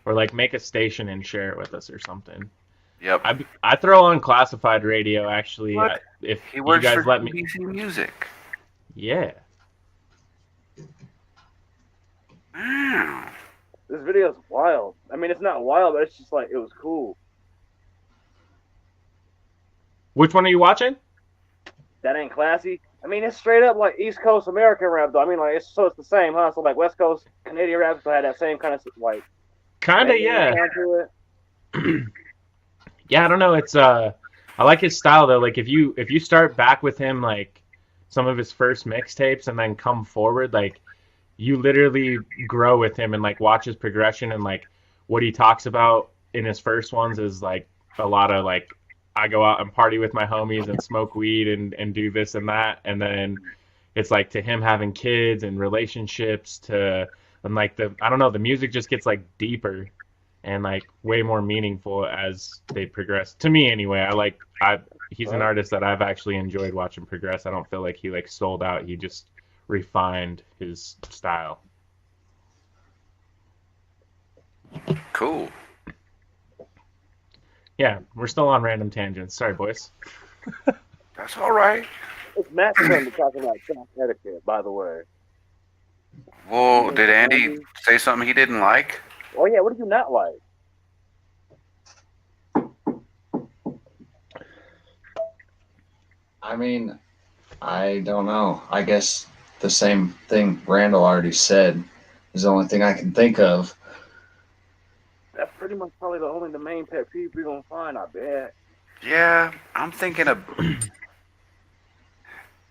Or like make a station and share it with us or something. Yep. I throw on classified radio actually. What? If He you works guys for let me. BBC Music. Yeah. Wow. This video's wild. I mean, it's not wild, but it's just like it was cool. Which one are you watching? That ain't classy. I mean, it's straight up like East Coast American rap, though. I mean, like it's the same, huh? So like West Coast Canadian rap, so had that same kind of like. Kinda, yeah. To it. Yeah, I don't know. It's I like his style though. Like if you start back with him like some of his first mixtapes and then come forward, like you literally grow with him and like watch his progression and like what he talks about in his first ones is like a lot of like I go out and party with my homies and smoke weed and do this and that, and then it's like to him having kids and relationships to and like I don't know, the music just gets like deeper and like way more meaningful as they progress. To me anyway, he's an artist that I've actually enjoyed watching progress. I don't feel like he like sold out. He just refined his style. Cool. Yeah, we're still on random tangents. Sorry, boys. That's all right. It's Matt's turn to talk about track etiquette, by the way. Well, did Andy say something he didn't like? Oh yeah, what did you not like? I mean, I don't know. I guess the same thing Randall already said is the only thing I can think of. That's pretty much probably the main pet peeve we're gonna find, I bet. Yeah, I'm thinking of.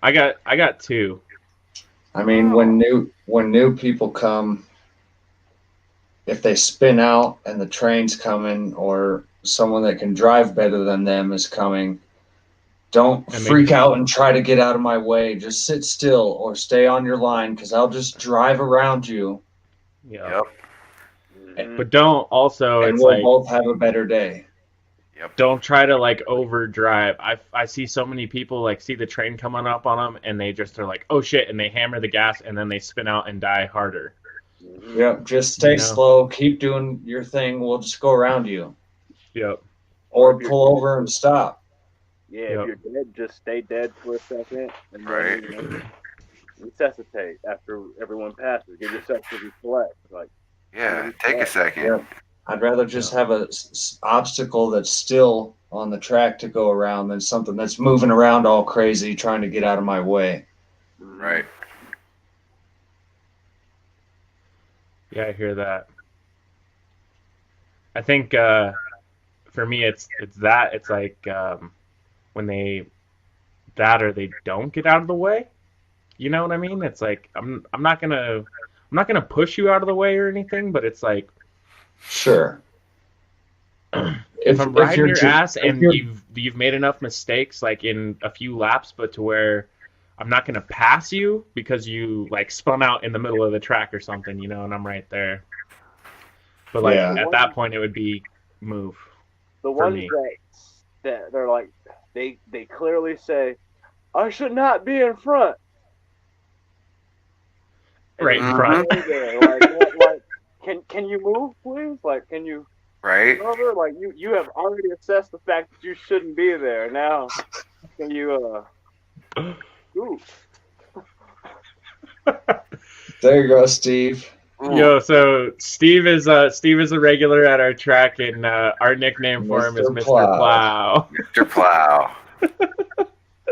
I got two. I mean, when new people come, if they spin out and the train's coming, or someone that can drive better than them is coming, don't freak out and try to get out of my way. Just sit still or stay on your line because I'll just drive around you. Yep. But don't also, and it's we'll like both have a better day. Yep. Don't try to like overdrive. I see so many people like see the train coming up on them and they just are like, oh shit, and they hammer the gas and then they spin out and die harder. Mhm. Yep, just stay You know? slow, keep doing your thing. We'll just go around you, Yep. Or or if you're pull dead, over and stop. yeah, if Yep. you're dead, just stay dead for a second, and then Right. resuscitate after everyone passes. Give yourself to reflect, like time to Yeah. Take a reflect. second. Yep. I'd rather just Yep. have a obstacle that's still on the track to go around than something that's moving around all crazy trying to get out of my way. Mhm. Right. Yeah, I hear that. I think for me it's that it's like when they that or they don't get out of the way. You know what I mean? It's like I'm not gonna push you out of the way or anything, but it's like Sure. if I'm If riding you're your ass if and you're you've made enough mistakes like in a few laps, but to where I'm not gonna pass you because you like spun out in the middle of the track or something, and I'm right there. But like The yeah. at that ones, point, it would be move the for ones me. that they're like, they clearly say, "I should not be in front," and Right they in just front. Mm-hmm. stay there. Like, what? Like, can you move, please? Like, can you Right. move over? Like, you have already assessed the fact that you shouldn't be there. Now, can you ooh, There you go, Steve. Ooh, Yo, so Steve is a regular at our track, and our nickname for him is Mr. Mr. Plow. Plow, Mr. Plow.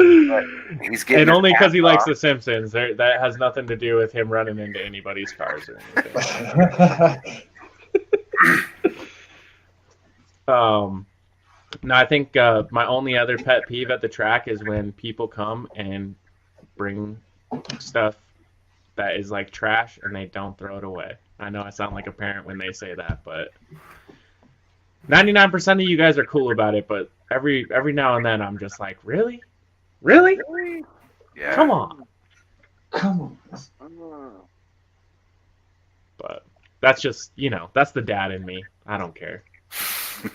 Right. He's getting and his only because pants he likes off. The Simpsons. That has nothing to do with him running into anybody's cars or anything. Um, no, I think my only other pet peeve at the track is when people come and bring stuff that is like trash and they don't throw it away. I know I sound like a parent when they say that, but 99% of you guys are cool about it, but every now and then I'm just like, really? Really? really? Come Yeah. on. Come on. Mm. But that's just, that's the dad in me. I don't care.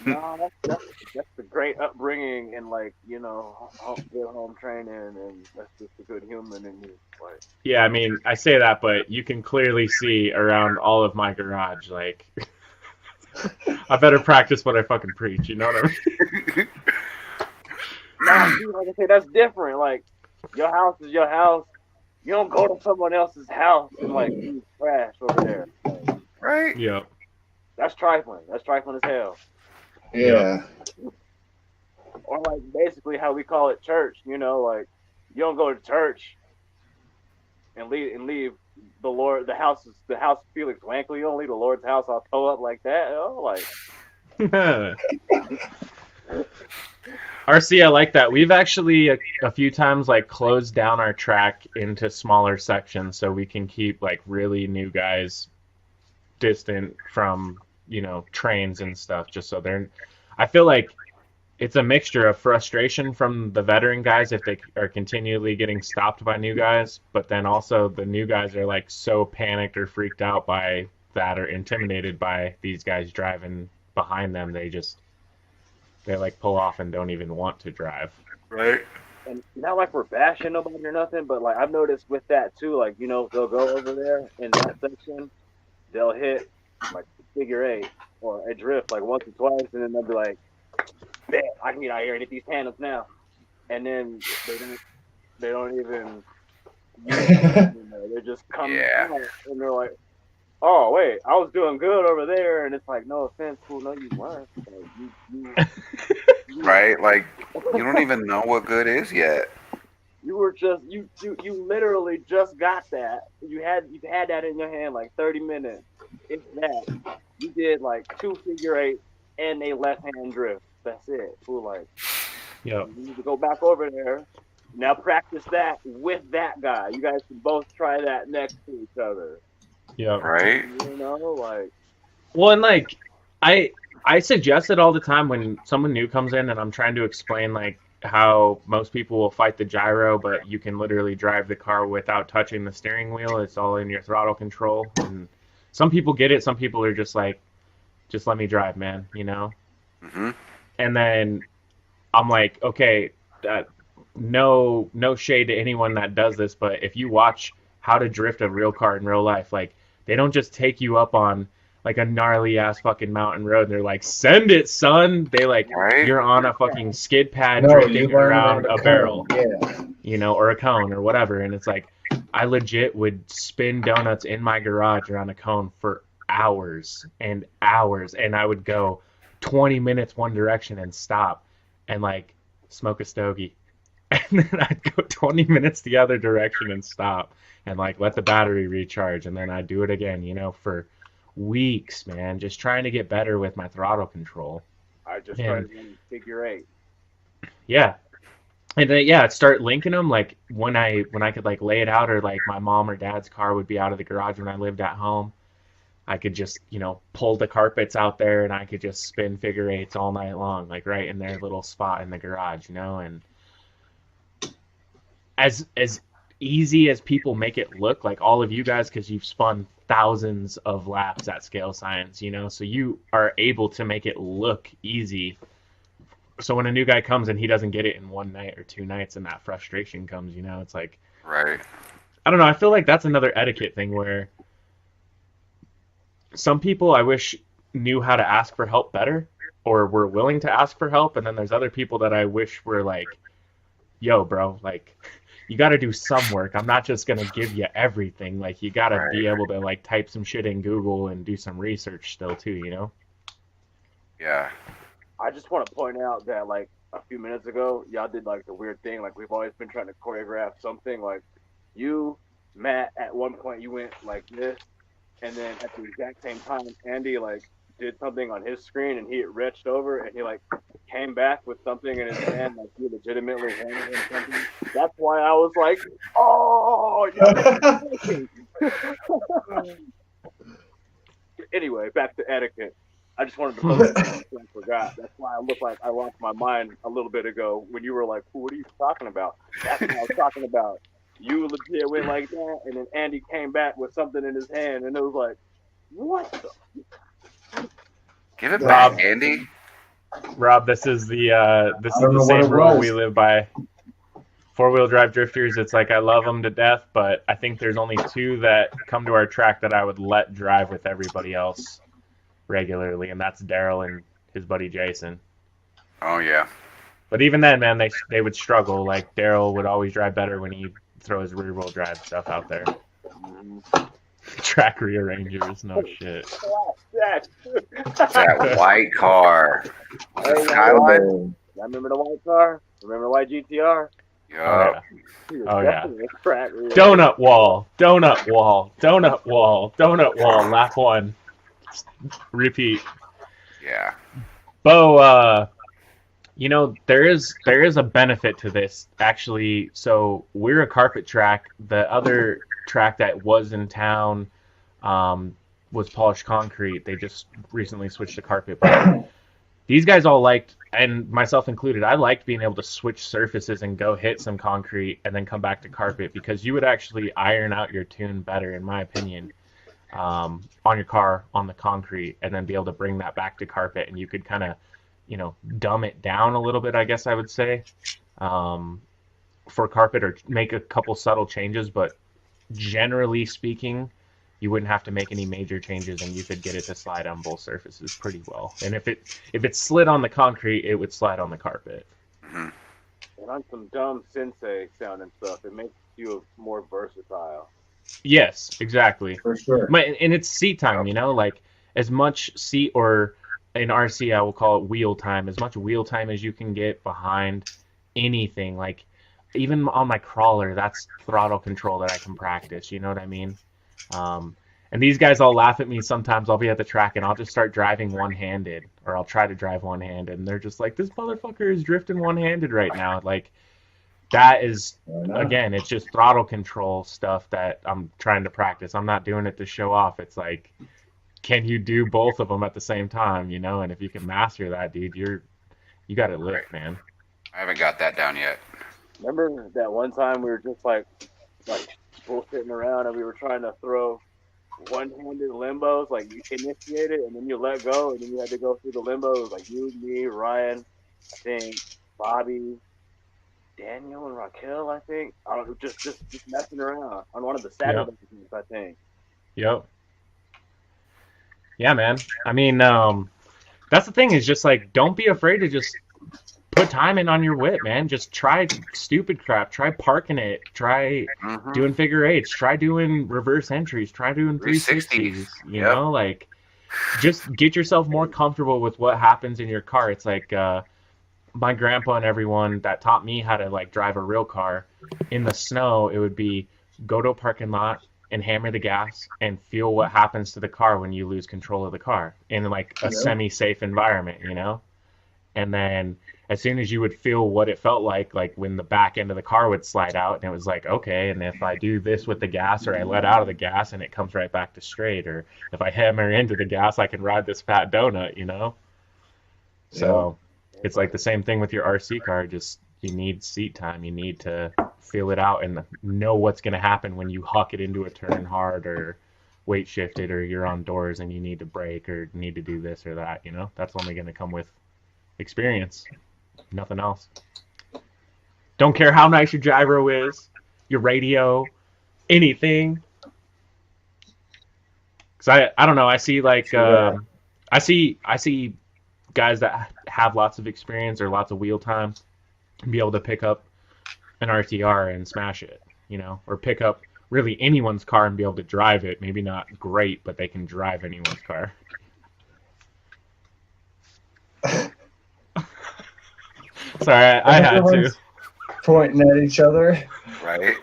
No, that's the great upbringing and like good home training, and that's just a good human in you. Like, Yeah, I mean, I say that, but you can clearly see around all of my garage, like, I better practice what I fucking preach, you know what I mean? nah, see, like I say, that's different. Like, your house is your house. You don't go to someone else's house and like leave trash over there. Like, Right. Yep, that's trifling. That's trifling as hell. yep, Yeah. Or like basically how we call it church. Like you don't go to church and leave the house of Felix Wankley. You don't leave the Lord's house all toe up like that. Like RC, I like that. We've actually a few times like closed down our track into smaller sections so we can keep like really new guys distant from trains and stuff, just so they're. I feel like it's a mixture of frustration from the veteran guys if they are continually getting stopped by new guys, but then also the new guys are like so panicked or freaked out by that or intimidated by these guys driving behind them, they like pull off and don't even want to drive. Right. and not like we're bashing nobody or nothing, but like I've noticed with that too. Like they'll go over there in that section, they'll hit like figure eight or a drift like once or twice, and then they'll be like, "Bet I can get out here and hit these tandems now." And then they don't even use them anymore. They just come Yeah. out and they're like, "Oh wait, I was doing good over there," and it's like, "No offense, fool, no you weren't. Like, you Right. Like you don't even know what good is yet. you were just you literally just got that. You've had that in your hand like 30 minutes. If that, you did like two figure eight and a left hand drift. That's it. Fool, like Yep. you need to go back over there. Now practice that with that guy. You guys can both try that next to each other. Yep. Right. Like Well, and like I suggest it all the time when someone new comes in and I'm trying to explain like how most people will fight the gyro, but you can literally drive the car without touching the steering wheel. It's all in your throttle control. And some people get it. Some people are just like, just let me drive, man. Mm-hmm. And then I'm like, okay, no shade to anyone that does this, but if you watch how to drift a real car in real life, like They don't just take you up on like a gnarly ass fucking mountain road. They're like, send it, son. They like, Right? you're on a fucking skid pad No, you drifting learn around around a a cone. barrel, Yeah. you know, or a cone or whatever. And it's like, I legit would spin donuts in my garage around a cone for hours and hours. And I would go 20 minutes one direction and stop and like smoke a stogie. And then I'd go 20 minutes the other direction and stop and like let the battery recharge. And then I'd do it again, you know, for weeks, man, just trying to get better with my throttle control. I just And started running figure eight. yeah, and then yeah, I'd start linking them like when I could like lay it out, or like my mom or dad's car would be out of the garage when I lived at home. I could just, you know, pull the carpets out there and I could just spin figure eights all night long, like right in their little spot in the garage, you know. And as easy as people make it look, like all of you guys, because you've spun thousands of laps at scale science, you know, so you are able to make it look easy. So when a new guy comes and he doesn't get it in one night or two nights and that frustration comes, you know, it's like, Right. I don't know, I feel like that's another etiquette thing where some people I wish knew how to ask for help better or were willing to ask for help, and then there's other people that I wish were like, yo, bro, like you got to do some work. I'm not just going to give you everything. Like you got to Right. be able to like type some shit in Google and do some research still too, you know? Yeah. I just want to point out that like a few minutes ago, y'all did like the weird thing. Like we've always been trying to choreograph something. Like you, Matt, at one point you went like this, and then at the exact same time, Andy like did something on his screen, and he reached over and he like came back with something in his hand, like he legitimately handed him something. That's why I was like, oh, yeah. Anyway, back to etiquette. I just wanted to post that I forgot. That's why I look like I lost my mind a little bit ago when you were like, "What are you talking about?" That's what I was talking about. You legit went like that, and then Andy came back with something in his hand, and it was like, "What the?" Give it Rob, back, Andy. Rob, this I is don't the know what same it rule was. we live by. Four-wheel drive drifters, it's like I love them to death, but I think there's only two that come to our track that I would let drive with everybody else regularly, and that's Daryl and his buddy Jason. Oh yeah. But even then, man, they would struggle. Like Daryl would always drive better when he throw his rear wheel drive stuff out there. Track rearrangers, no shit. That white car. Was it Hey, Skyline? I remember the white car. Remember the white GTR? Oh Yup. yeah. He was Oh yeah. definitely a track rear. Donut wall, donut wall, donut wall, donut wall. Lap one. Repeat. Yeah. Bo, you know, there is a benefit to this actually. So we're a carpet track. The other track that was in town was polished concrete. They just recently switched to carpet, but these guys all liked, and myself included, I liked being able to switch surfaces and go hit some concrete and then come back to carpet because you would actually iron out your tune better, in my opinion, on your car on the concrete, and then be able to bring that back to carpet, and you could kind of, you know, dumb it down a little bit, I guess I would say, for carpet, or make a couple subtle changes, but generally speaking, you wouldn't have to make any major changes, and you could get it to slide on both surfaces pretty well. And if it slid on the concrete, it would slide on the carpet. hmm And on some dumb sensei sounding stuff, it makes you more versatile. Yes, exactly. For sure. And it's seat time, you know, like as much seat, or in RC I will call it wheel time, as much wheel time as you can get behind anything. Like even on my crawler, that's throttle control that I can practice. You know what I mean? And these guys all laugh at me sometimes. I'll be at the track and I'll just start driving one-handed, or I'll try to drive one-handed, and they're just like, "This motherfucker is drifting one-handed right now." Like that is, again, it's just throttle control stuff that I'm trying to practice. I'm not doing it to show off. It's like, can you do both of them at the same time? You know, and if you can master that, dude, you got it lit, man. I haven't got that down yet. Remember that one time we were just like bullshitting around and we were trying to throw one-handed limbos, like you initiate it and then you let go and then you had to go through the limbo. It was like you, me, Ryan, I think, Bobby, Daniel, and Raquel. I think I don't know, just messing around on one of the Yep. Saturday games. I think. Yep. Yeah, man. I mean, that's the thing is just like don't be afraid to just put time in on your whip, man. Just try stupid crap. Try parking it. Try Mm-hmm. doing figure eights. Try doing reverse entries. Try doing 360s. 360s. You Yep. know, like just get yourself more comfortable with what happens in your car. It's like my grandpa and everyone that taught me how to like drive a real car. In the snow, it would be go to a parking lot and hammer the gas and feel what happens to the car when you lose control of the car in like a Yep. semi-safe environment, you know? And then as soon as you would feel what it felt like when the back end of the car would slide out and it was like, okay, and if I do this with the gas or I let out of the gas and it comes right back to straight, or if I hammer into the gas, I can ride this fat donut, you know? Yep. So it's like the same thing with your RC car. Just you need seat time. You need to feel it out and know what's going to happen when you huck it into a turn hard or weight shifted or you're on doors and you need to brake or need to do this or that. You know, that's only going to come with experience. Nothing else. Don't care how nice your gyro is, your radio, anything. Cause I don't know. I see like True that. I see guys that have lots of experience or lots of wheel time be able to pick up an RTR and smash it, you know, or pick up really anyone's car and be able to drive it. Maybe not great, but they can drive anyone's car. Sorry, I had to. Everyone's pointing at each other. Right.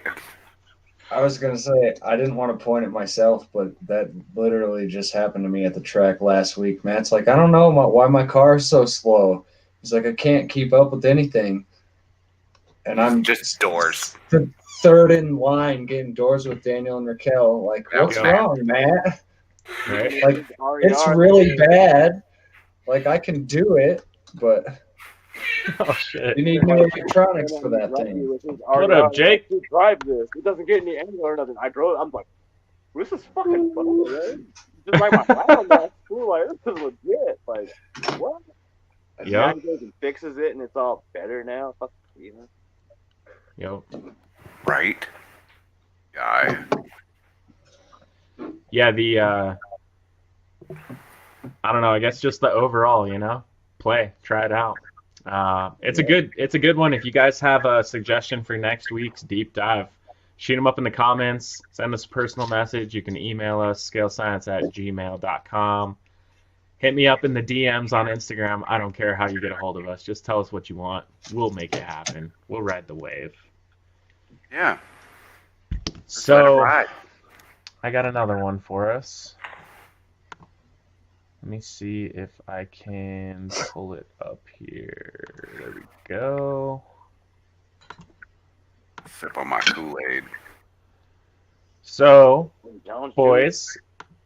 I was gonna say I didn't want to point at myself, but that literally just happened to me at the track last week. Matt's like, I don't know why my car is so slow. He's like, I can't keep up with anything, and I'm Just doors. third in line getting doors with Daniel and Raquel. Like, Yep. what's wrong, Matt? Right? Like, it's really bad. Like, I can do it, but Oh shit! you need new electronics for that thing. What up, Jake? Dude, drive this. It doesn't get any angle or nothing. I drove. I'm like, this is fucking fun, man. Just like my last that school, like this is legit. Like, what? And Yeah. now he goes and fixes it, and it's all better now. Fuck you know. Yo. Right. Guy. Yeah, the I don't know. I guess just the overall, you know, play, try it out. It's a good one. If you guys have a suggestion for next week's deep dive, shoot them up in the comments. Send us a personal message. You can email us scalescience@gmail.com. Hit me up in the DMs on Instagram. I don't care how you get a hold of us. Just tell us what you want. We'll make it happen. We'll ride the wave. Yeah. So Right. I got another one for us. Let me see if I can pull it up here. There we go. Sip on my Kool-Aid. So, Don't boys,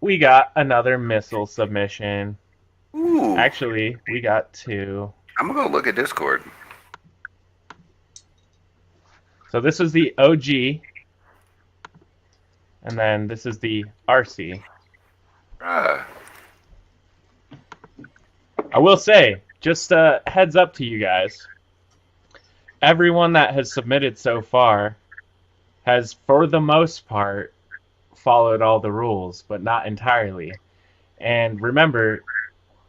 we got another missile submission. Ooh. Actually, we got two. I'm gonna go look at Discord. So this is the OG, and then this is the RC. Bruh. I will say, just a heads up to you guys. Everyone that has submitted so far has, for the most part, followed all the rules, but not entirely. And remember,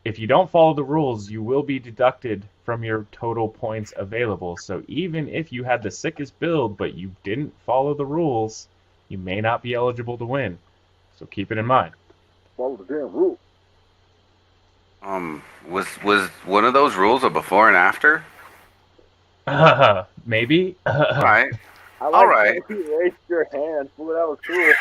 if you don't follow the rules, you will be deducted from your total points available. So even if you had the sickest build, but you didn't follow the rules, you may not be eligible to win. So keep it in mind. follow the damn rule. Was one of those rules a before and after? Maybe. Right. I like All right. how you raised your hand. Boy, that was cool.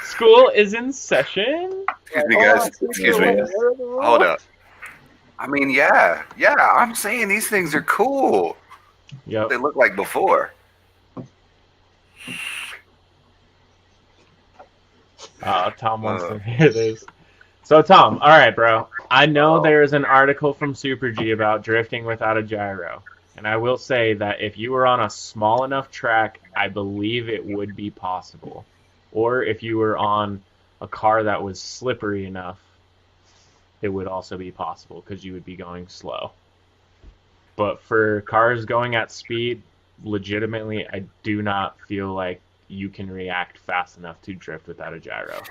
School is in session. Excuse me, guys. Excuse me. Hold up. I mean, yeah. I'm saying these things are cool. Yep. They look like before. Tom wants to hear this. So, Tom, all right, bro. I know there's an article from Super G about drifting without a gyro. And I will say that if you were on a small enough track, I believe it would be possible. Or if you were on a car that was slippery enough, it would also be possible because you would be going slow. But for cars going at speed, legitimately, I do not feel like you can react fast enough to drift without a gyro.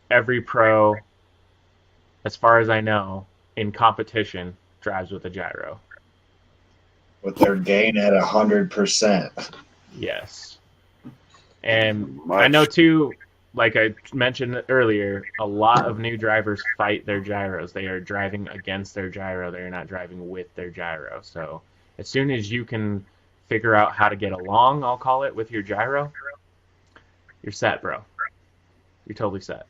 Every pro, as far as I know, in competition drives with a gyro. With their gain at 100%. Yes. And I know Much. too, like I mentioned earlier, a lot of new drivers fight their gyros. They are driving against their gyro. They're not driving with their gyro. So as soon as you can figure out how to get along, I'll call it, with your gyro, you're set, bro. You're totally set.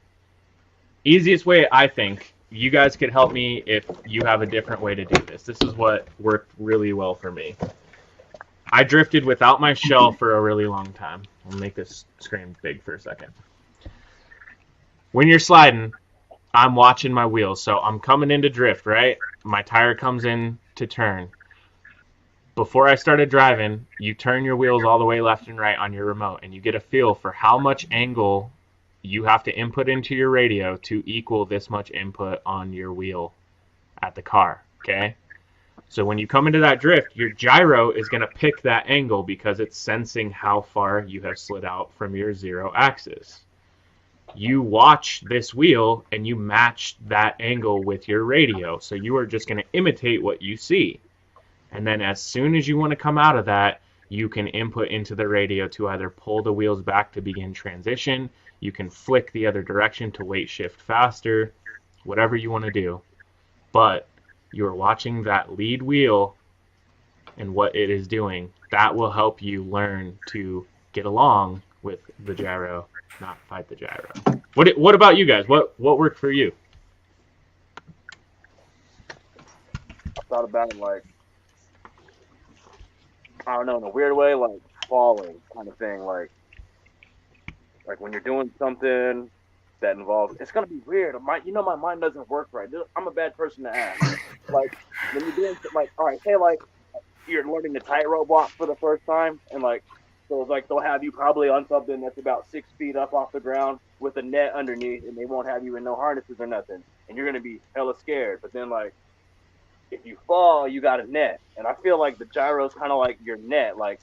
Easiest way, I think, you guys could help me if you have a different way to do this. This is what worked really well for me. I drifted without my shell for a really long time. I'll make this screen big for a second. When you're sliding, I'm watching my wheels. So I'm coming into drift, right? My tire comes in to turn. Before I started driving, you turn your wheels all the way left and right on your remote, and you get a feel for how much angle you have to input into your radio to equal this much input on your wheel at the car, okay? So when you come into that drift, your gyro is going to pick that angle because it's sensing how far you have slid out from your zero axis. You watch this wheel and you match that angle with your radio. So you are just going to imitate what you see. And then as soon as you want to come out of that, you can input into the radio to either pull the wheels back to begin transition. You can flick the other direction to weight shift faster, whatever you want to do. But you're watching that lead wheel and what it is doing. That will help you learn to get along with the gyro, not fight the gyro. What about you guys? What worked for you? I thought about it like, I don't know, in a weird way, like falling kind of thing. Like when you're doing something that involves, it's gonna be weird. My mind doesn't work right. I'm a bad person to ask. Like when you're doing, like, all right, say like you're learning the tightrope walk for the first time, and like, so like they'll have you probably on something that's about 6 feet up off the ground with a net underneath, and they won't have you in no harnesses or nothing, and you're gonna be hella scared. But then like, if you fall, you got a net, and I feel like the gyro's kind of like your net. Like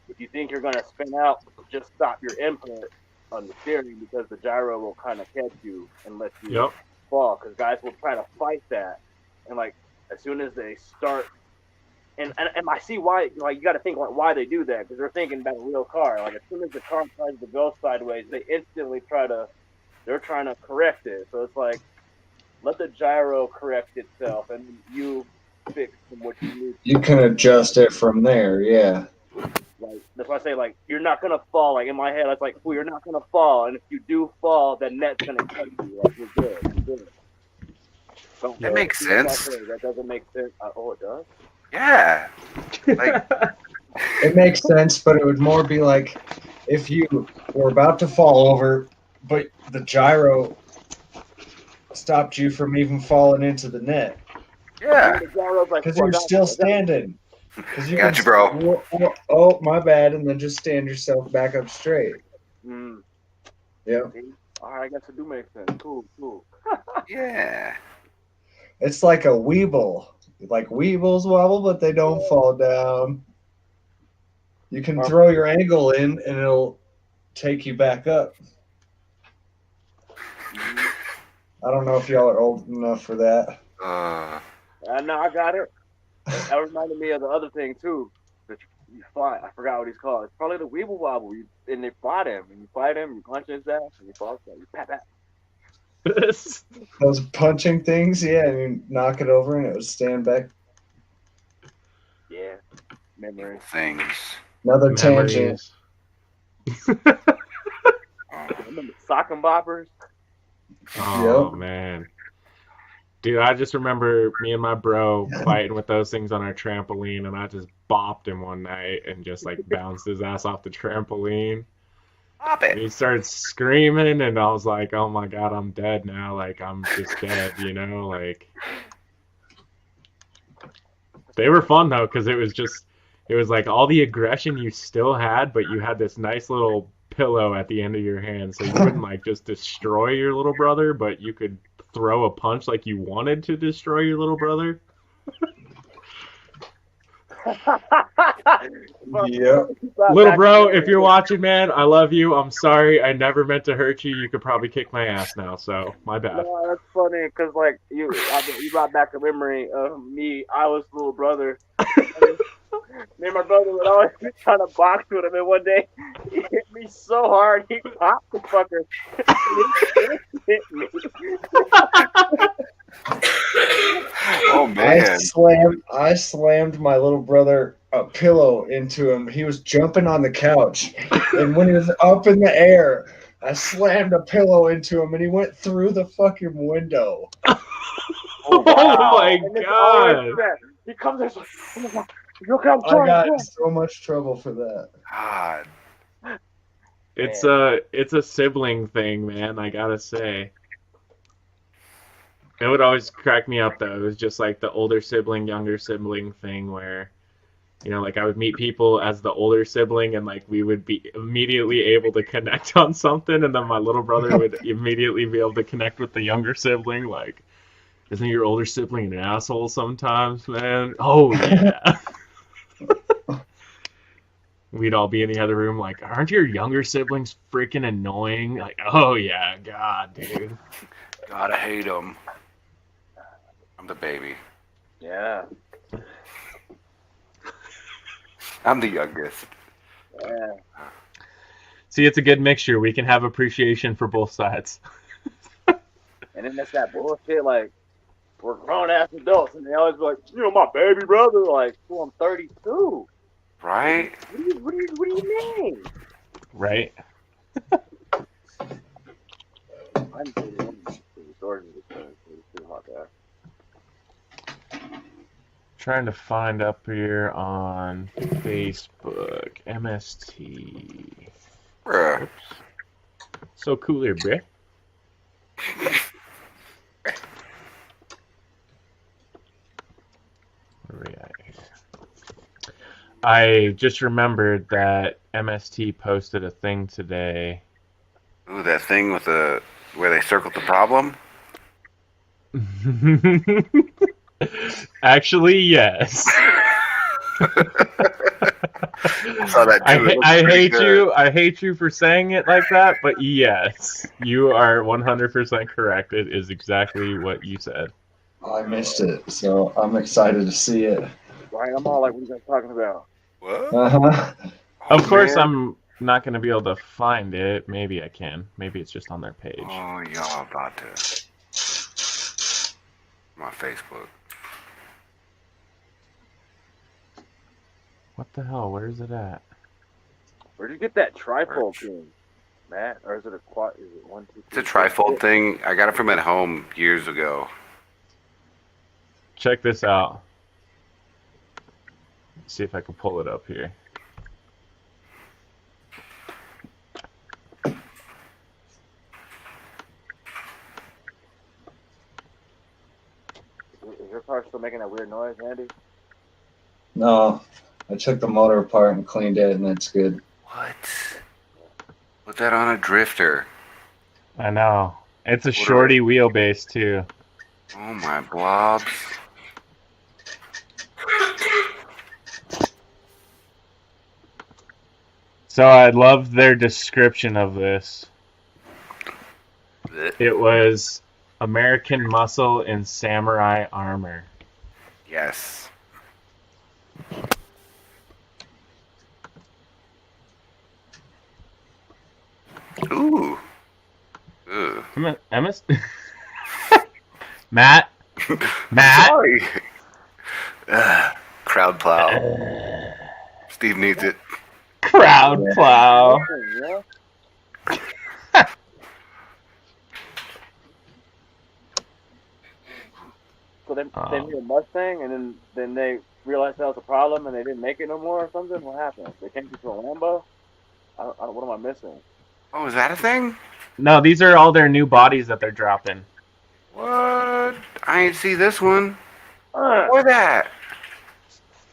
if you think you're gonna spin out, just stop your input on the steering because the gyro will kind of catch you and let you fall. Because guys will try to fight that, and like as soon as they start, and I see why. Like you got to think like why they do that, because they're thinking about a real car. Like as soon as the car tries to go sideways, they instantly they're trying to correct it. So it's like let the gyro correct itself, and you fix from what you need. You can adjust it from there, yeah. Like that's why I say like you're not gonna fall. Like in my head, I was like, "Well, you're not gonna fall, and if you do fall, that net's gonna catch you. Like you're good, you're good." That makes sense. That doesn't make sense. Oh, it does. Yeah. Like it makes sense, but it would more be like if you were about to fall over, but the gyro stopped you from even falling into the net. Yeah. Because you're still standing. Got you, bro. Oh, my bad, and then just stand yourself back up straight. Yeah. All right, I guess it do make sense. Cool. Yeah. It's like a weeble. Like weebles wobble, but they don't fall down. You can throw your angle in, and it'll take you back up. I don't know if y'all are old enough for that. No, I got it. That reminded me of the other thing too. You fight. I forgot what he's called. It's probably the weeble wobble. And they fight him, and you fight him. You punch his ass, and he falls down. You pat. Those punching things, yeah, and you knock it over, and it would stand back. Yeah, memory things. Another tangent. Remember sock and boppers? Oh man. Dude, I just remember me and my bro fighting with those things on our trampoline, and I just bopped him one night and just like bounced his ass off the trampoline. Bop it. And he started screaming, and I was like, "Oh my god, I'm dead now! Like I'm just dead," you know? Like they were fun though, because it was like all the aggression you still had, but you had this nice little pillow at the end of your hand, so you wouldn't like just destroy your little brother, but you could throw a punch like you wanted to destroy your little brother. Yep. Little bro, if you're watching, man, I love you. I'm sorry. I never meant to hurt you. You could probably kick my ass now, so my bad. No, that's funny because like you brought back a memory of me. I was little brother. Me and my brother would always be trying to box with him, and one day he hit me so hard he popped the fucker. He hit me. Oh man. I slammed my little brother a pillow into him. He was jumping on the couch, and when he was up in the air, I slammed a pillow into him, and he went through the fucking window. Oh my And it's god! always that. He comes there, like, oh my god, look how I'm I trying. got in so much trouble for that. God. It's a sibling thing, man. I gotta say. It would always crack me up though. It was just like the older sibling, younger sibling thing where, like I would meet people as the older sibling and like we would be immediately able to connect on something, and then my little brother would immediately be able to connect with the younger sibling. Like, isn't your older sibling an asshole sometimes, man? Oh yeah. We'd all be in the other room like, aren't your younger siblings freaking annoying? Like, oh yeah, God, dude. God, I hate them. I'm the baby. Yeah. I'm the youngest. Yeah. See, it's a good mixture. We can have appreciation for both sides. And then that's that bullshit. Like we're grown ass adults, and they always be like, my baby brother. Like, well, I'm 32. Right? What do you mean? Right? I'm 31. Too hot there. Trying to find up here on Facebook. MST. Bruh. So cool here, bruh. Where are we at here? I just remembered that MST posted a thing today. Ooh, that thing with where they circled the problem? Actually, yes. I saw that too. I hate you for saying it like that, but yes, you are 100% correct. It is exactly what you said. I missed it, so I'm excited to see it. Right, I'm all like, what are you guys talking about? What? Uh-huh. Of course, man. I'm not going to be able to find it. Maybe I can. Maybe it's just on their page. Oh, y'all about to. My Facebook. What the hell? Where is it at? Where'd you get that trifold thing, Matt? Or is it a quad? Is it 1, 2, 3? It's a trifold thing. I got it from at home years ago. Check this out. See if I can pull it up here. Is your car still making that weird noise, Andy? No, I took the motor apart and cleaned it, and it's good. What? Put that on a drifter. I know. It's a shorty wheelbase, too. Oh, my blobs. So I love their description of this. It was American muscle in samurai armor. Yes. Ooh. Ugh. Emma? Matt? Matt? Sorry. Crowd plow. Steve needs it. Crowd plow. Yeah. So they made a Mustang, and then they realized that was a problem, and they didn't make it no more or something. What happened? They came to a Lambo. What am I missing? Oh, is that a thing? No, these are all their new bodies that they're dropping. What? I ain't see this one. Or that.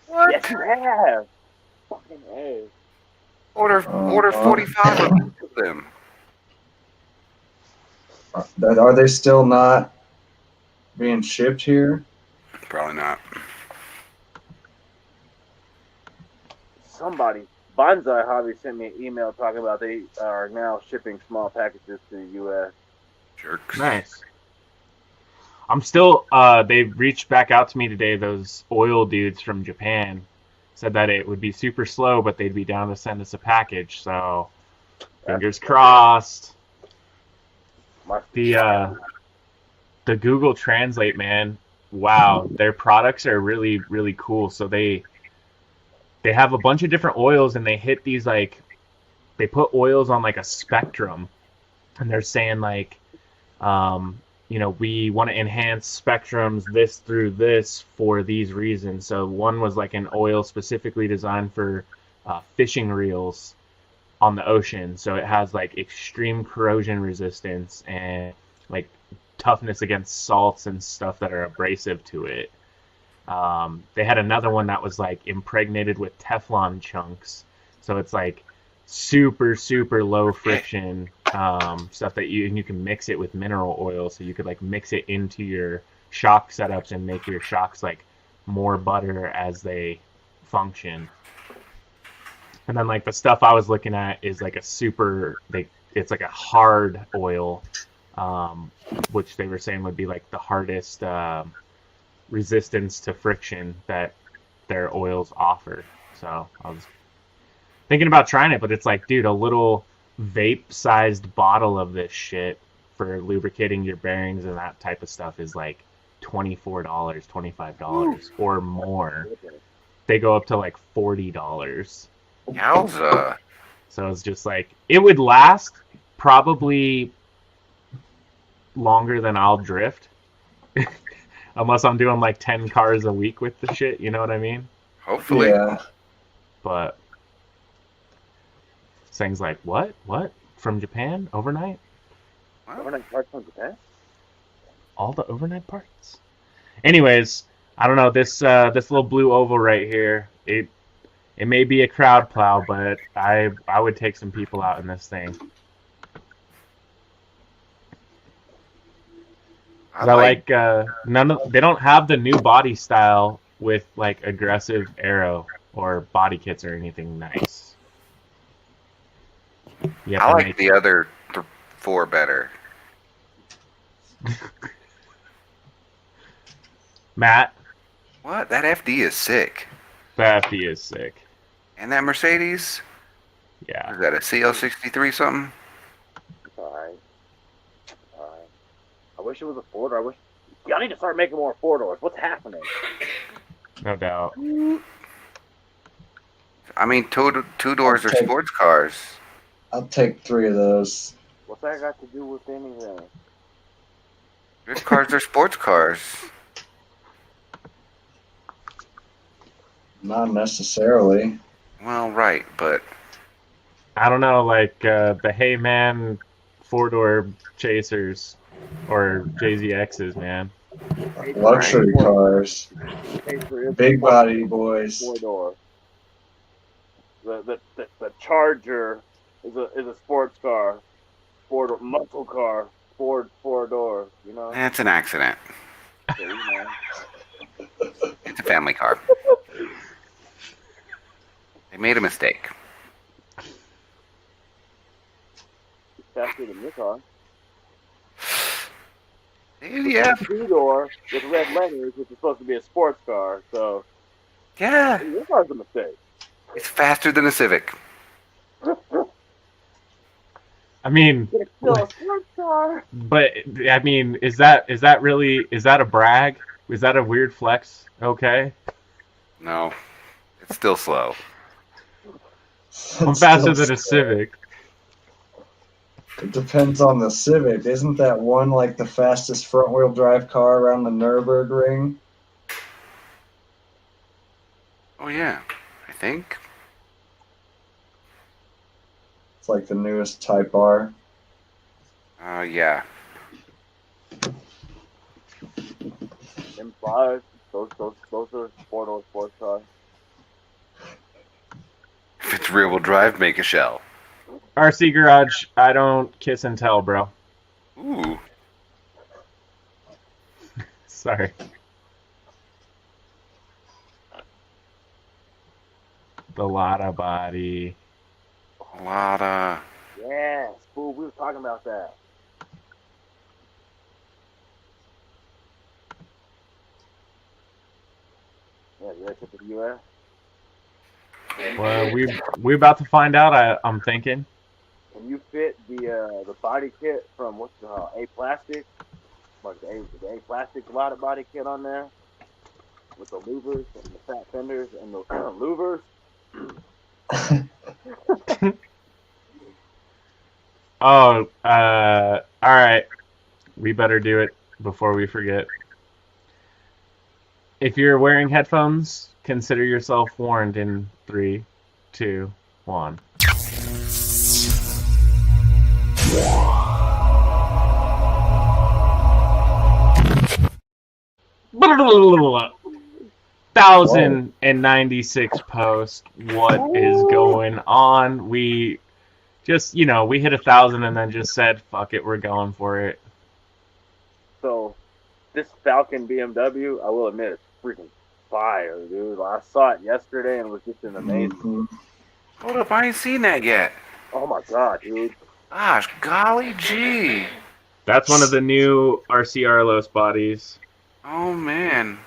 What? Yes, you have. Fucking A. Order 45 of them. Are they still not being shipped here? Probably not. somebody, Bonsai Hobby sent me an email talking about they are now shipping small packages to the U.S. Jerks. Nice. I'm still. They reached back out to me today. Those oil dudes from Japan said that it would be super slow, but they'd be down to send us a package. So fingers crossed. The Google Translate, man. Wow, their products are really really cool. So they have a bunch of different oils, and they hit these like they put oils on like a spectrum, and they're saying like we want to enhance spectrums this through this for these reasons. So one was like an oil specifically designed for fishing reels on the ocean. So it has like extreme corrosion resistance and like toughness against salts and stuff that are abrasive to it. They had another one that was like impregnated with Teflon chunks. So it's like super super low friction stuff that you can mix it with mineral oil, so you could like mix it into your shock setups and make your shocks like more butter as they function. And then like the stuff I was looking at is like it's like a hard oil, which they were saying would be like the hardest resistance to friction that their oils offer. So I was thinking about trying it, but it's like, dude, a little vape-sized bottle of this shit for lubricating your bearings and that type of stuff is like $24, $25 or more. They go up to like $40. Yowza. So it's just like it would last probably longer than I'll drift. Unless I'm doing like 10 cars a week with the shit, you know what I mean? Hopefully. Yeah. But things like what from Japan overnight, Overnight parts from Japan? all the overnight parts. Anyways, I don't know, this little blue oval right here, it may be a crowd plow, but I would take some people out in this thing. I like they don't have the new body style with like aggressive aero or body kits or anything nice. I like the other 4 better. Matt? What? That FD is sick. That FD is sick. And that Mercedes? Yeah. Is that a CL63 something? Alright. I wish it was a 4-door. Y'all need to start making more 4-doors. What's happening? No doubt. I mean, two doors are sports cars. I'll take 3 of those. What's that got to do with anything? Good cars are sports cars. Not necessarily. Well, right, but I don't know, like the Hey Man 4-door chasers or JZXs, man. Luxury cars. Big body boys. 4-door. The Charger is a sports car. 4-door muscle car. 4-door. You know. it's an accident. So, you know. It's a family car. They made a mistake. It's faster than your car. Yeah. 2-door with red letters, which is supposed to be a sports car. So. Yeah. Your car's a mistake. It's faster than a Civic. I mean, It's still a sports car. but I mean, is that a brag? Is that a weird flex? Okay. No. It's still slow. I'm faster than a Civic. It depends on the Civic. Isn't that one like the fastest front-wheel drive car around the Nürburgring? Oh, yeah. I think. It's like the newest Type R. Yeah. M5. Those are 4-door sports cars. If it's rear-wheel drive, make a shell. RC Garage, I don't kiss and tell, bro. Ooh. Sorry. The Lotta body. Lotta. Yeah, fool. We were talking about that. Yeah, you ready to the U.S.? Well, we about to find out. I'm thinking. Can you fit the body kit from what's the A Plastic? Like the A Plastic Lotta body kit on there with the louvers and the fat fenders and the louvers. Oh, all right. We better do it before we forget. If you're wearing headphones, consider yourself warned in 3, 2, 1. Whoa. 1,096 posts. What is going on? We just, we hit 1,000 and then just said, fuck it, we're going for it. So this Falcon BMW, I will admit, it's freaking fire, dude. I saw it yesterday and it was just an amazing. Mhm. Hold up, I ain't seen that yet. Oh my god, dude. Gosh, golly gee. That's one of the new RC Arlos bodies. Oh, man.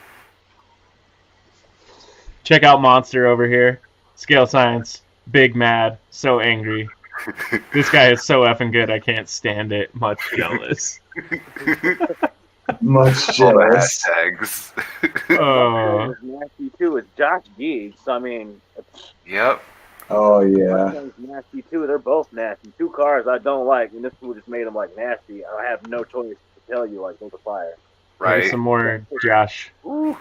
Check out Monster over here. Scale Science. Big mad. So angry. This guy is so effing good, I can't stand it. Much jealous. Much All the jealous. hashtags. It's nasty too. It's Josh Geeks. I mean, Yep. Oh yeah. nasty too. They're both nasty. Two cars I don't like, and this fool just made them like nasty. I have no choice to tell you like those are fire. Maybe Right. some more Josh. Ooh.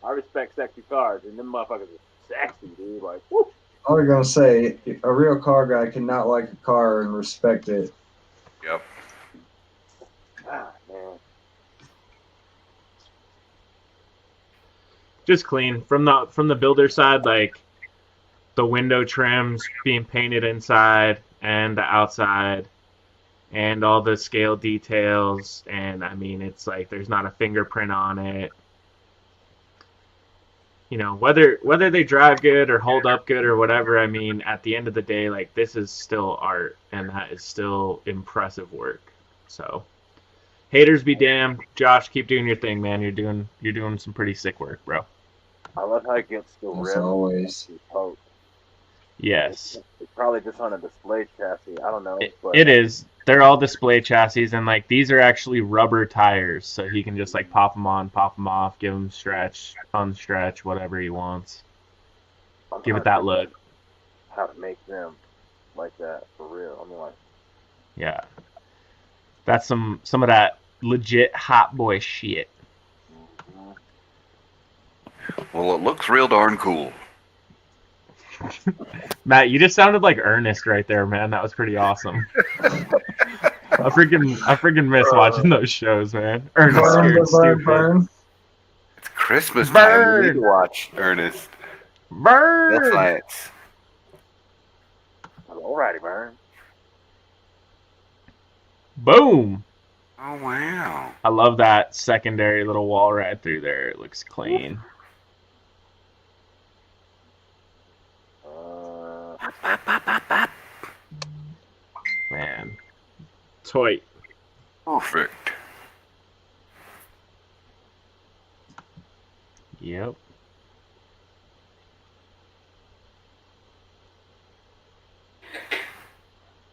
I respect sexy cars, and them motherfuckers are sexy, dude. Like, woo. I was gonna say a real car guy cannot like a car and respect it. Yep. Ah, man. Just clean from the builder side, like the window trims being painted inside and the outside, and all the scale details. And I mean, it's like there's not a fingerprint on it. Whether they drive good or hold up good or whatever, I mean, at the end of the day, like, this is still art, and that is still impressive work. So, haters be damned. Josh, keep doing your thing, man. You're doing some pretty sick work, bro. I love how it gets the As rim. always. Yes. It's probably just on a display chassis. I don't know. It is. They're all display chassis, and like these are actually rubber tires, so he can just like pop them on, pop them off, give them stretch, unstretch, whatever he wants. Give it that look. How to make them like that for real? I mean, like, yeah, that's some of that legit hot boy shit. Well, it looks real darn cool. Matt, you just sounded like Ernest right there, man. That was pretty awesome. I freaking miss watching those shows, man. Ernest Scared Stupid. Burn. It's Christmas time. We need to watch Ernest. Burn. That's nice. alrighty, Burn. Boom. Oh, wow. I love that secondary little wall ride through there. It looks clean. Man. Toy. Perfect. Yep.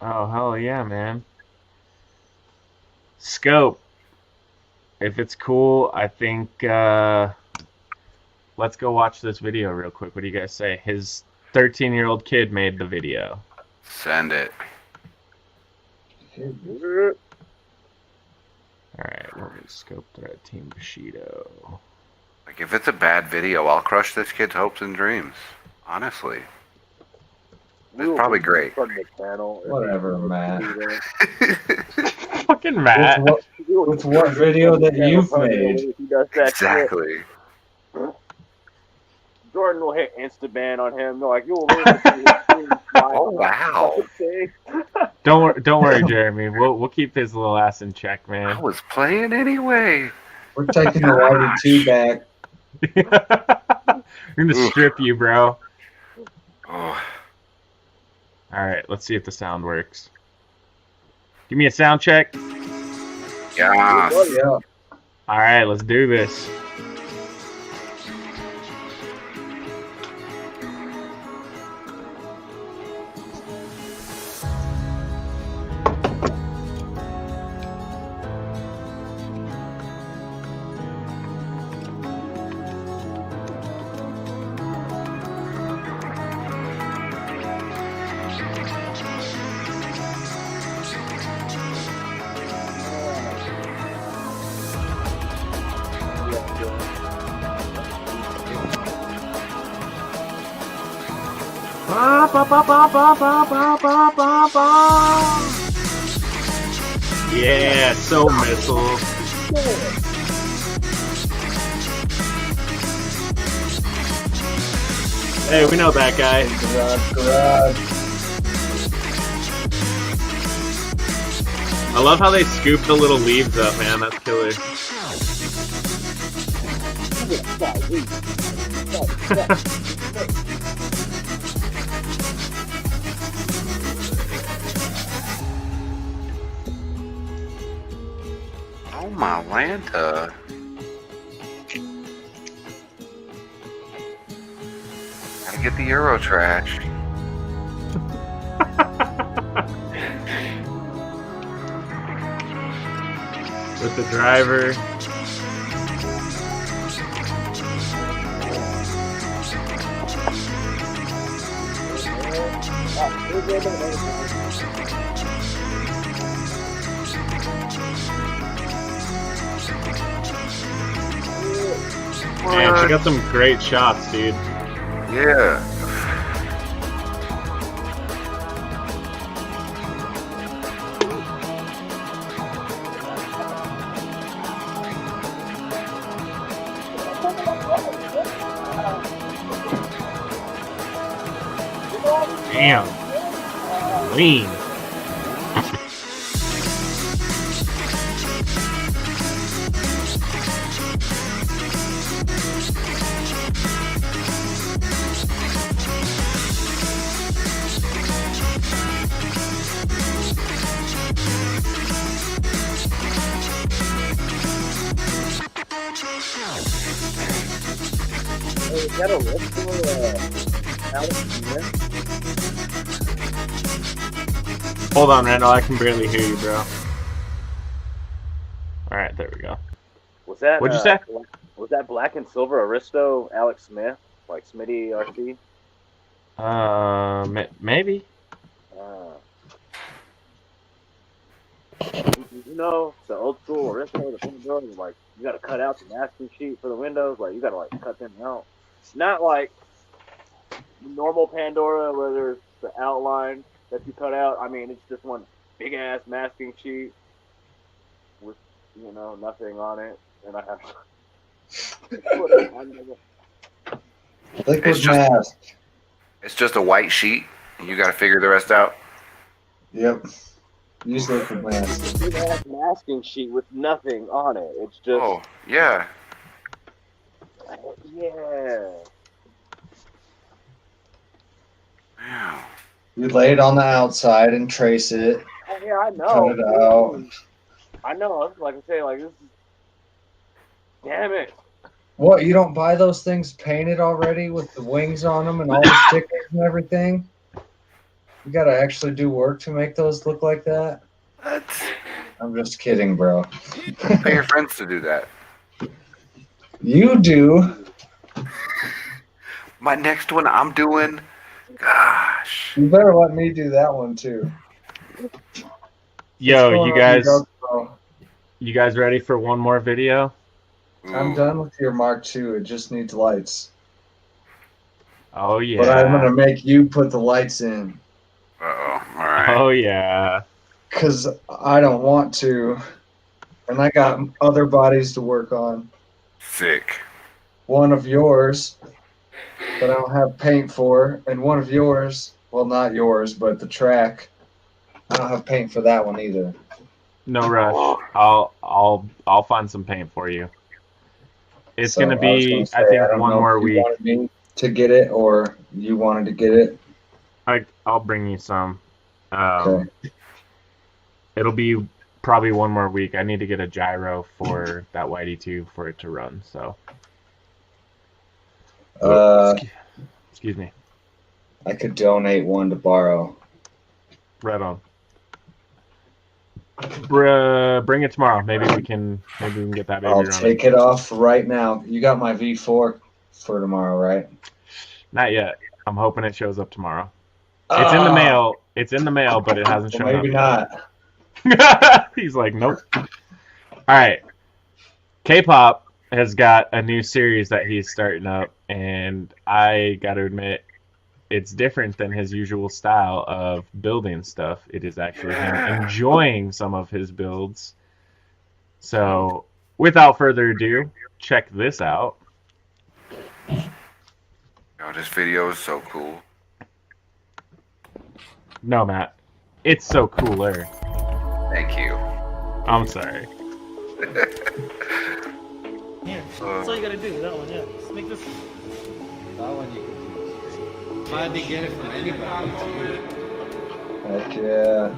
Oh, hell yeah, man. Scope. If it's cool, I think let's go watch this video real quick. What do you guys say? His 13-year-old kid made the video. Send it. Alright, we'll scope that Team Bushido. Like, if it's a bad video, I'll crush this kid's hopes and dreams. Honestly. It's probably great. Whatever, Matt. Fucking Matt. With what video that you've made? Exactly. Jordan will hit Instaban on him. Like, you'll Oh, wow. Don't worry, Jeremy. We'll keep his little ass in check, man. I was playing anyway. We're taking the Whitey 2 back. We're gonna strip you, bro. Oh, All right, let's see if the sound works. Give me a sound check. yeah. Yeah. All right, let's do this. Ba, ba, ba, ba, ba, ba, ba, ba, ba, ba. Yeah, so missile. Hey, we know that guy. Garage. I love how they scoop the little leaves up, man. That's killer. Oh my Lanta. Gotta get the Euro trash. With the driver. Man, she got some great shots, dude. Yeah. Damn. Lean. Hey, is that a list for Alex Smith? Hold on, Randall. I can barely hear you, bro. Alright, there we go. Was that What'd you say? Was that black and silver Aristo Alex Smith, like Smitty RC? Maybe. You know, the old school Aristo, the Pandora, like you got to cut out the masking sheet for the windows. Like you got to like cut them out. Not like normal Pandora where there's the outline that you cut out. I mean, it's just one big ass masking sheet with nothing on it, and I have to put it under the. Liquid mask. It's just a white sheet. And you gotta figure the rest out. Yep. Use liquid mask. Big ass masking sheet with nothing on it. It's just. Oh, yeah. Yeah. Wow. You lay it on the outside and trace it. Oh, yeah, I know. Cut it out. I know. Like I say, like this is. Damn it. What, you don't buy those things painted already with the wings on them and all the stickers and everything? You gotta actually do work to make those look like that? What? I'm just kidding, bro. Pay your friends to do that. You do. My next one I'm doing. Gosh. You better let me do that one too. Yo, you guys, bro? you guys ready for one more video? I'm done with your Mark II. It just needs lights. Oh yeah. But I'm gonna make you put the lights in. Uh-oh. All right. Oh yeah. Cause I don't want to, and I got other bodies to work on. Sick. One of yours that I don't have paint for, and one of yours. Well, not yours, but the track. I don't have paint for that one either. No rush. I'll find some paint for you. It's So gonna I was be, gonna I say, think, don't one know more if you week. wanted me to get it, or you wanted to get it. I'll bring you some. Okay. It'll be probably one more week. I need to get a gyro for that Whitey tube for it to run. So, Uh, excuse me. I could donate one to borrow. Right on. Bring it tomorrow. Maybe we can get that baby I'll running. take it off right now. You got my V4 for tomorrow, right? Not yet. I'm hoping it shows up tomorrow. It's in the mail. It's in the mail, but it hasn't shown maybe up not. yet. He's like, nope. All right. K-pop has got a new series that he's starting up, and I got to admit, it's different than his usual style of building stuff. It is actually him enjoying some of his builds. So, without further ado, check this out. Oh, this video is so cool. No, Matt. It's so cooler. Thank you. I'm sorry. Here, that's all you gotta do. That one, yeah. Just make this. That one you can use. Glad to get it from anybody. Heck yeah.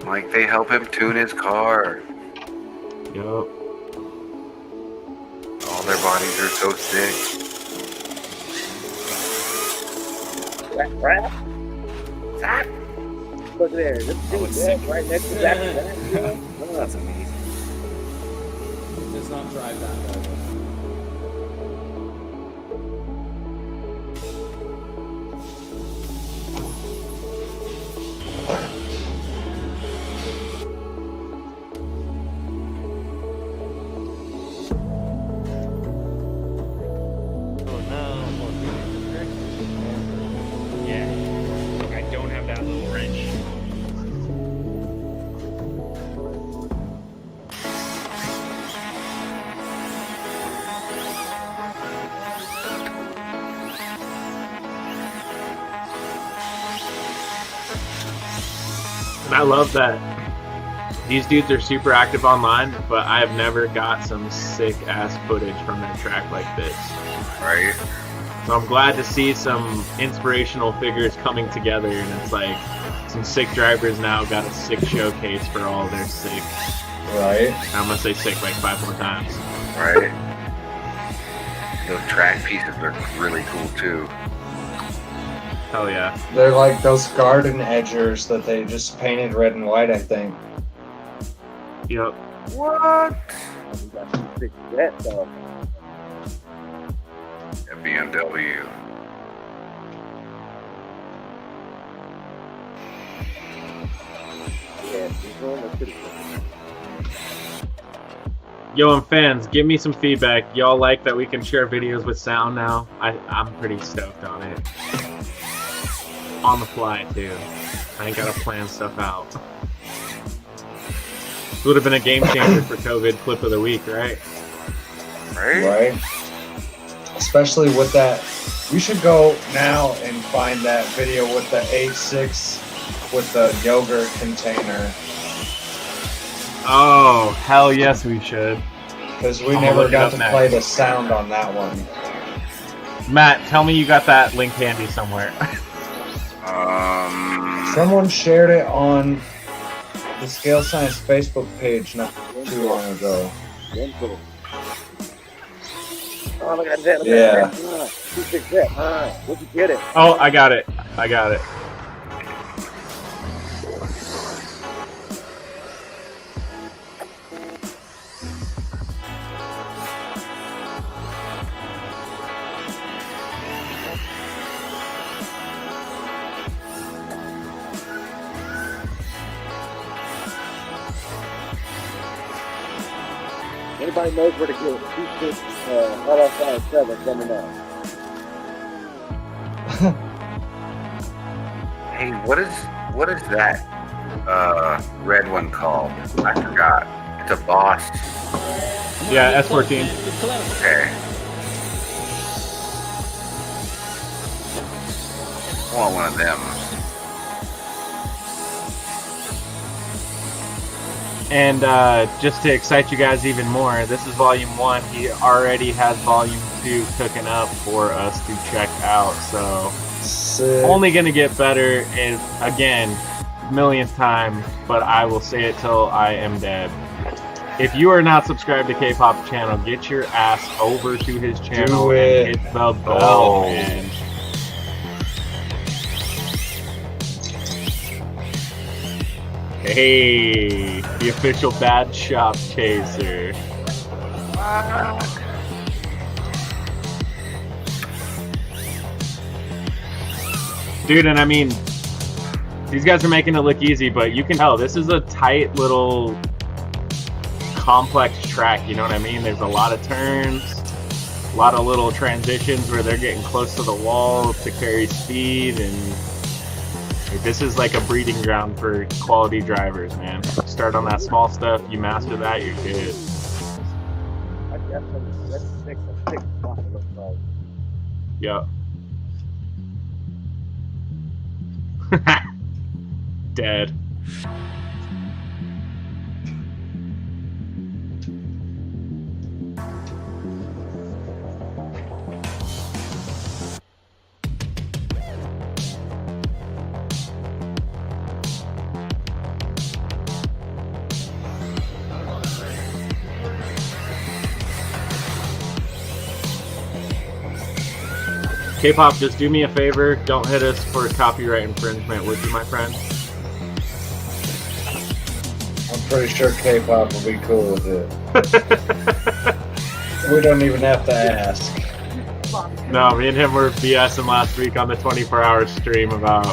Like, they help him tune his car. Yup. All their bodies are so sick. Zach! Look there. This thing right next to Zach. That's amazing. It does not drive that well. Oh no. Yeah. I don't have that little wrench. And I love that these dudes are super active online, but I have never got some sick ass footage from their track like this. Right? So I'm glad to see some inspirational figures coming together, and it's like some sick drivers now got a sick showcase for all their sick. Right? I'm gonna say sick like 5 more times. Right? Those track pieces are really cool too. Hell yeah. They're like those garden edgers that they just painted red and white, I think. Yep. What? You got some big jet, though. A BMW. Yeah, he's going to the Yo, and fans, give me some feedback. Y'all like that we can share videos with sound now? I'm pretty stoked on it. On the fly, too. I ain't gotta plan stuff out. Would have been a game changer for COVID clip of the week, right? Right? Right? Especially with that. We should go now and find that video with the H6 with the yogurt container. Oh, hell yes we should. Because we I'll never look it got up to next. play the sound on that one. Matt, tell me you got that link handy somewhere. Someone shared it on the Scale Science Facebook page not too long ago. Simple. Oh, look at that. Look Yeah. at that. Too big jet. Where'd you get it? Oh, I got it. I got it. Anybody knows where to get it? LSI 7, let me know. Hey, what is that red one called? I forgot. It's a boss. Yeah, S14. Okay. I want one of them. And just to excite you guys even more, this is Volume 1. He already has Volume 2 cooking up for us to check out. So Sick. Only gonna get better, and again, millionth time, but I will say it till I am dead. If you are not subscribed to K-Pop's channel, get your ass over to his channel Do and it. hit the bell, Oh. man. Hey, the official bad shop chaser. Dude, and I mean, these guys are making it look easy, but you can tell this is a tight little complex track, you know what I mean? There's a lot of turns, a lot of little transitions where they're getting close to the wall to carry speed, and like, this is like a breeding ground for quality drivers, man. Start on that small stuff, you master that, you're good. I guess that's six spot it looks like. Yup. Dead. K-Pop, just do me a favor. Don't hit us for copyright infringement, would you, my friend? I'm pretty sure K-pop will be cool with it. We don't even have to ask. No, me and him were BSing last week on the 24-hour stream about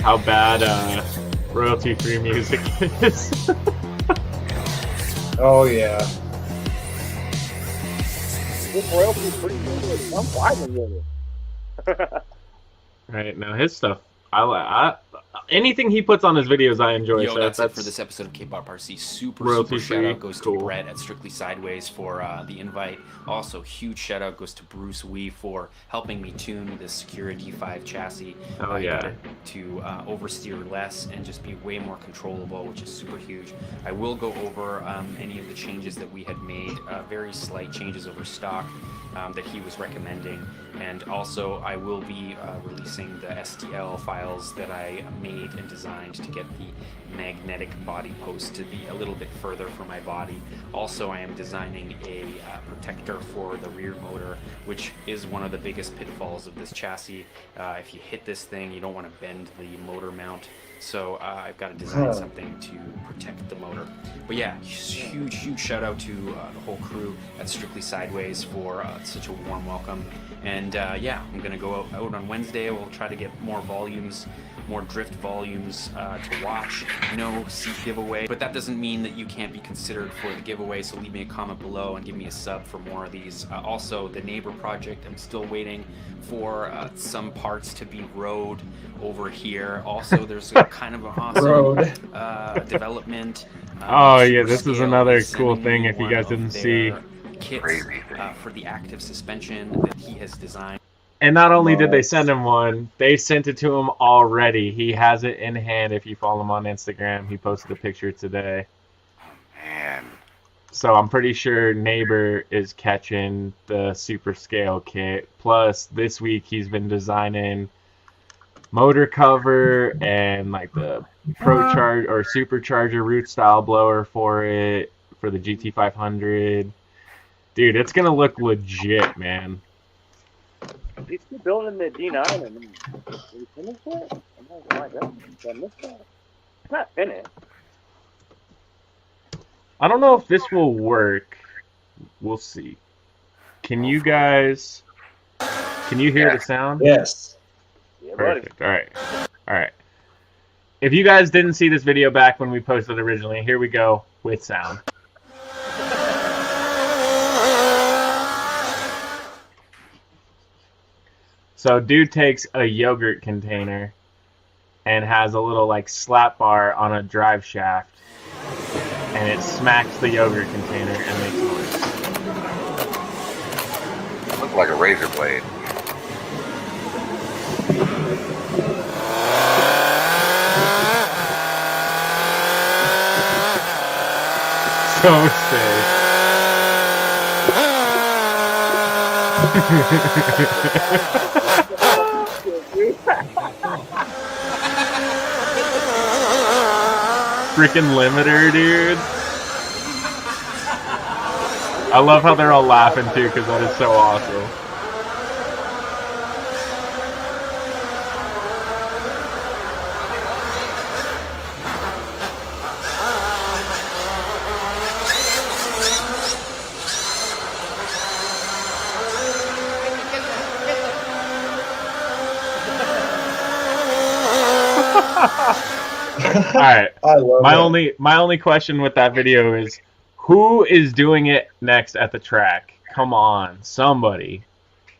how bad royalty-free music is. Oh yeah. This royalty pretty good. I'm vibing with it. Right, now his stuff, I anything he puts on his videos I enjoy. Yo, So that's it for this episode of K-Pop RC. Super royalty shout out free. goes Cool. to Brett at Strictly Sideways for the invite. Also, huge shout out goes to Bruce Wee for helping me tune the Security 5 chassis. Oh, yeah. Get it to oversteer less and just be way more controllable, which is super huge. I will go over any of the changes that we had made, very slight changes over stock that he was recommending. And also, I will be releasing the STL files that I made and designed to get the magnetic body post to be a little bit further for my body. Also, I am designing a protector for the rear motor, which is one of the biggest pitfalls of this chassis. If you hit this thing, you don't want to bend the motor mount. So I've got to design something to protect the motor. But yeah, huge shout out to the whole crew at Strictly Sideways for such a warm welcome. And yeah, I'm going to go out on Wednesday. We'll try to get more volumes, more drift volumes to watch. No seat giveaway, but that doesn't mean that you can't be considered for the giveaway. So leave me a comment below and give me a sub for more of these. Also, the neighbor project, I'm still waiting for some parts to be rode over here. Also, there's a kind of an awesome development. Oh yeah, this is Scale another is cool sending thing me if you one guys of didn't their see. Kits Crazy for the active suspension that he has designed. And not only did they send him one, they sent it to him already. He has it in hand. If you follow him on Instagram, he posted a picture today. Man, So I'm pretty sure Neighbor is catching the super scale kit. Plus, this week he's been designing motor cover and like the pro charge or supercharger root style blower for it for the GT500. Dude, it's gonna look legit, man. He's still building the D9 and did he finish it? Oh my god, did I miss that? It's not finished. I don't know if this will work. We'll see. Can you guys? Can you hear the sound? Yes. Yeah, buddy. Perfect. All right. If you guys didn't see this video back when we posted originally, here we go with sound. So dude takes a yogurt container and has a little like slap bar on a drive shaft, and it smacks the yogurt container and makes noise. looked like a razor blade. So sick. freaking limiter, dude. I love how they're all laughing too, because that is so awesome. All right. I love My only question with that video is, who is doing it next at the track? Come on, somebody.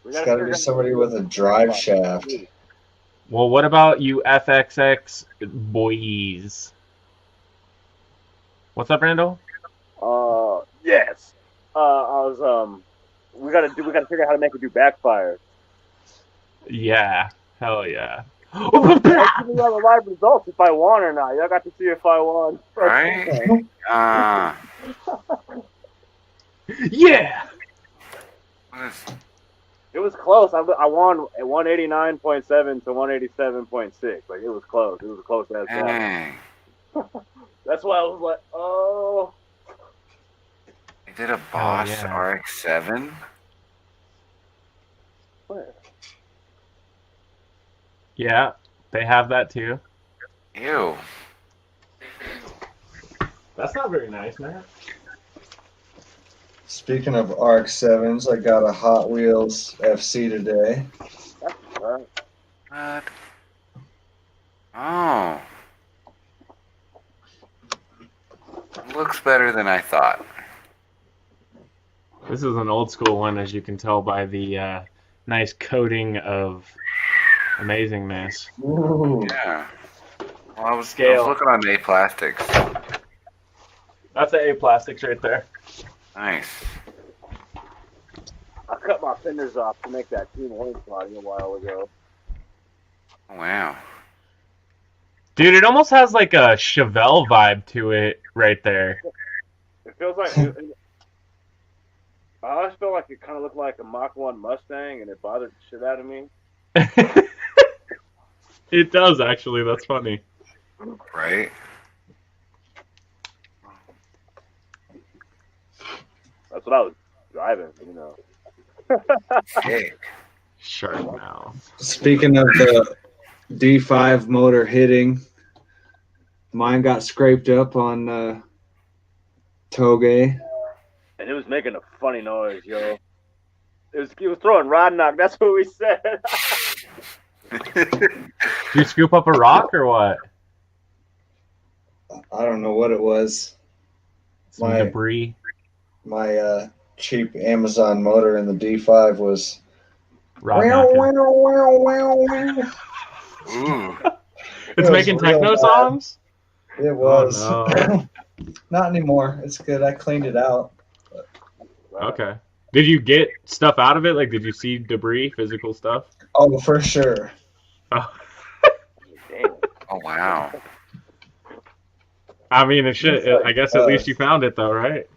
It's got to be somebody with a drive shaft. Well, what about you FXX boys? What's up, Randall? Yes. We gotta figure out how to make it do backfire. Yeah, hell yeah. I'll give you all the live results if I won or not. Y'all got to see if I won. Right? Yeah. It was close. I won at 189.7 to 187.6. Like, it was close. It was a close ass battle. Dang. That's why I was like, oh. They did a Boss yeah. RX-7? Where? Yeah, they have that too. Ew. That's not very nice, man. Speaking of RX-7s, I got a Hot Wheels FC today. That's right. What? Oh. Looks better than I thought. This is an old school one, as you can tell by the nice coating of amazingness. Ooh. Yeah. Well, I was Scale. looking on A Plastics. That's an A plastics right there. Nice. I cut my fenders off to make that Team Orange body a while ago. Wow. Dude, it almost has like a Chevelle vibe to it right there. It feels like I always feel like it kind of looked like a Mach 1 Mustang, and it bothered the shit out of me. It does, actually. That's funny. Right? That's what I was driving, you know. Hey. Shark mouth. Speaking of the D5 motor hitting, mine got scraped up on Toge. And it was making a funny noise, yo. It was throwing rod knock. That's what we said. Did you scoop up a rock or what? I don't know what it was. Some debris. My cheap Amazon motor in the D5 was. Rod knocking. Ooh. It's making techno songs? It was. Oh, no. Not anymore. It's good. I cleaned it out. Okay. Did you get stuff out of it? Like, did you see debris, physical stuff? Oh, for sure. Oh. Oh, wow. I mean, it should. Like, I guess at least you found it, though, right?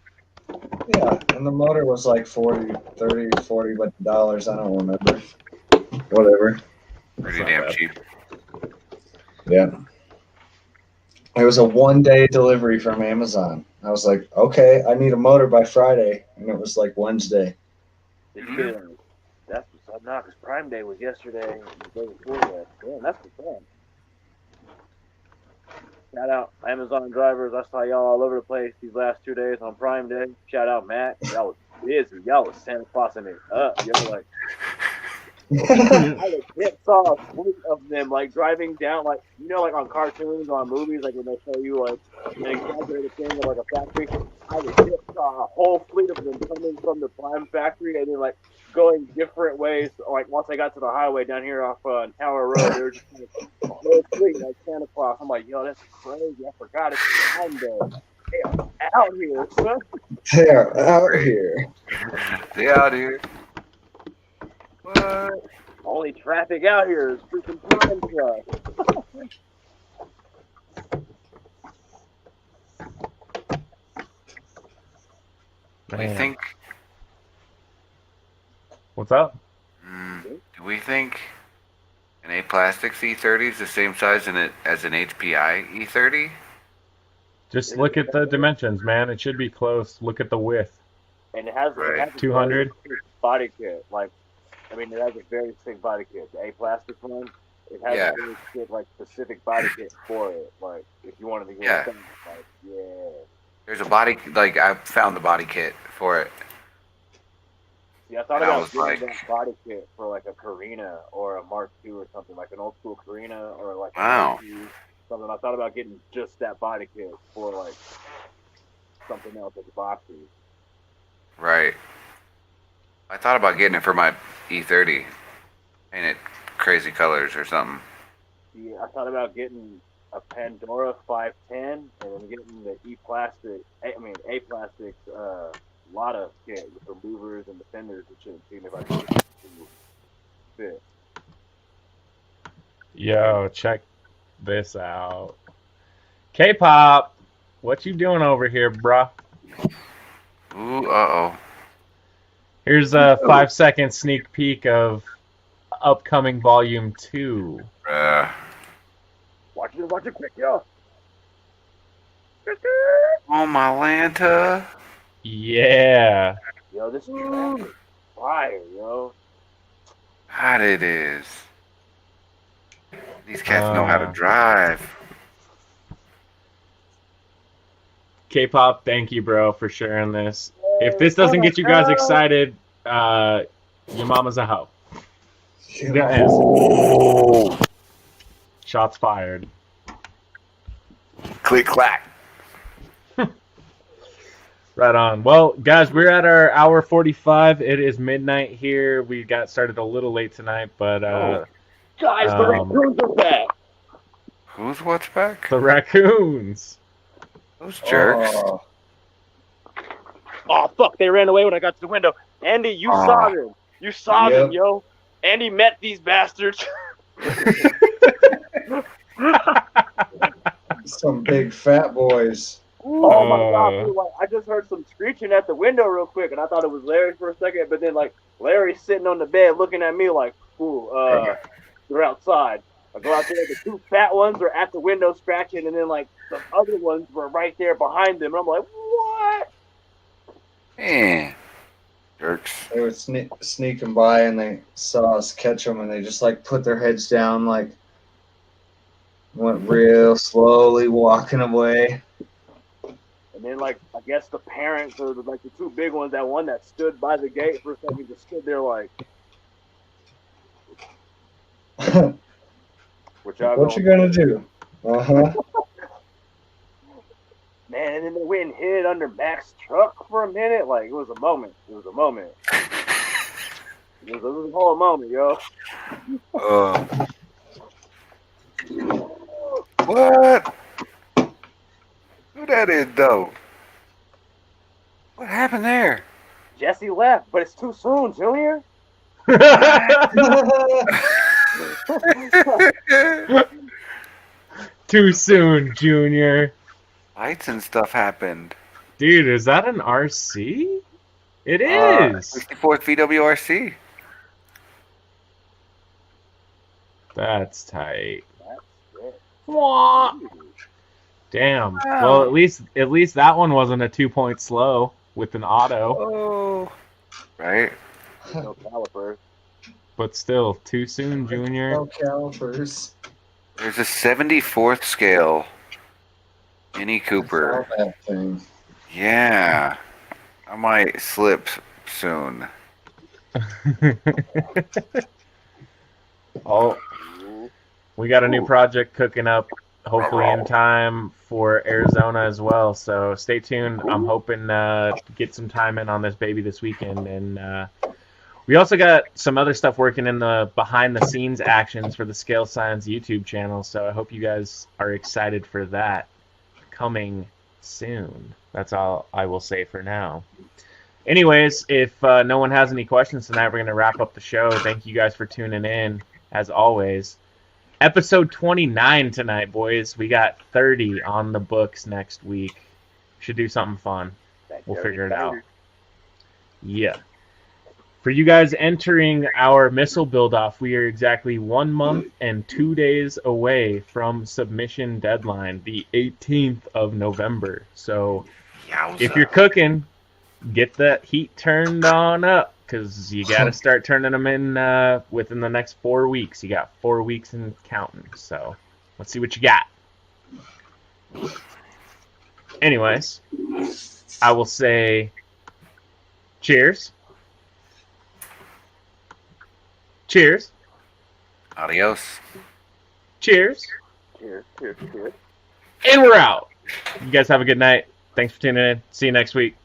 Yeah, and the motor was like $40 dollars. I don't remember. Whatever. Pretty not damn bad. cheap. Yeah. It was a 1-day delivery from Amazon. I was like, okay, I need a motor by Friday. And it was like Wednesday. That's what's up now, because Prime Day was yesterday and the day before that. Damn, that's what's up. Shout out Amazon drivers. I saw y'all all over the place these last 2 days on Prime Day. Shout out Matt. Y'all was busy. Y'all was Santa Clausing it up. Y'all like, I legit saw a fleet of them like driving down, like, you know, like on cartoons, on movies, like when they show you like an exaggerated thing of like a factory. I legit saw a whole fleet of them coming from the Prime factory and then like going different ways. Like once they got to the highway down here off Tower Road, they were just like, a whole fleet like Santa Claus. I'm like, yo, that's crazy. I forgot it's Prime Day. They are out here, son. They're out here. They out here. What? Only traffic out here is freaking Prime truck. Do we think? What's up? Do we think an A Plastics E30 is the same size as an HPI E30? Just look at the dimensions, man. It should be close. Look at the width. And it has a 200? very sick body kit. Like, I mean, it has a very sick body kit. The A plastic one, it has Yeah. a very sick, like, specific body kit for it. Like, if you wanted to get Yeah. it done, like, yeah. There's a body, like, I found the body kit for it. See, I thought And I about was getting like- that body kit for, like, a Carina or a Mark II or something, like an old school Carina or, like, a Wow. Mark II, something. I thought about getting just that body kit for, like, something else as a boxy. Right. I thought about getting it for my E30. Paint it crazy colors or something. See, I thought about getting a Pandora 510 and then getting the A plastic Lotta kit with the louvers and the fenders and shit, seeing if I could get it to fit. Yo, check this out. K-pop, what you doing over here, bruh? Ooh, uh-oh. Here's a 5-second sneak peek of upcoming Volume 2. Watch it quick, yo. Oh, my Lanta. Yeah. Yo, this track is fire, yo. Hot it is. These cats know how to drive. K-pop, thank you, bro, for sharing this. If this doesn't get you guys excited, your mama's a hoe. That is. Shots fired. Click clack. Right on. Well, guys, we're at our hour 45. It is midnight here. We got started a little late tonight, but Guys, the raccoons are back. Who's what's back? the raccoons. Those jerks. Oh, fuck, they ran away when I got to the window. Andy, you saw them. You saw them, yo. Andy met these bastards. Some big fat boys. Oh my god, dude, like, I just heard some screeching at the window real quick, and I thought it was Larry for a second, but then, like, Larry's sitting on the bed looking at me like, ooh, they're outside. I go out there, the two fat ones are at the window scratching, and then, like, the other ones were right there behind them, and I'm like, what? Man. Jerks. They were sneaking by and they saw us catch them and they just like put their heads down, like went real slowly walking away. And then, like, I guess the parents or like the two big ones, that one that stood by the gate for a second, just stood there like, What you gonna do? Man, and then they went and hid under Mac's truck for a minute. Like, it was a moment. It was a moment. It was a whole moment, yo. What? Who that is, though? What happened there? Jesse left, but it's too soon, Junior. Too soon, Junior. Lights and stuff happened. Dude, is that an RC? It is. 64th VWRC. That's tight. That's it. Wah. Damn. Well, at least that one wasn't a 2-point slow with an auto. Oh. Right? No calipers. But still, too soon, Junior. No calipers. There's a 74th scale. Mini Cooper. Saw that thing. Yeah. I might slip soon. Oh, we got a new project cooking up, hopefully in time for Arizona as well. So stay tuned. I'm hoping to get some time in on this baby this weekend. And we also got some other stuff working in the behind-the-scenes actions for the Scale Science YouTube channel. So I hope you guys are excited for that. Coming soon. That's all I will say for now. Anyways, if no one has any questions tonight, we're going to wrap up the show. Thank you guys for tuning in, as always. Episode 29 tonight, boys. We got 30 on the books next week. Should do something fun. We'll figure it out. Yeah. For you guys entering our missile build-off, we are exactly 1 month and 2 days away from submission deadline, the 18th of November. So if you're Yowza. cooking, get that heat turned on up, because you got to start turning them in within the next 4 weeks. You got 4 weeks and counting. So let's see what you got. Anyways, I will say cheers. Cheers. Adios. Cheers. Cheers, cheers, cheers. And we're out. You guys have a good night. Thanks for tuning in. See you next week.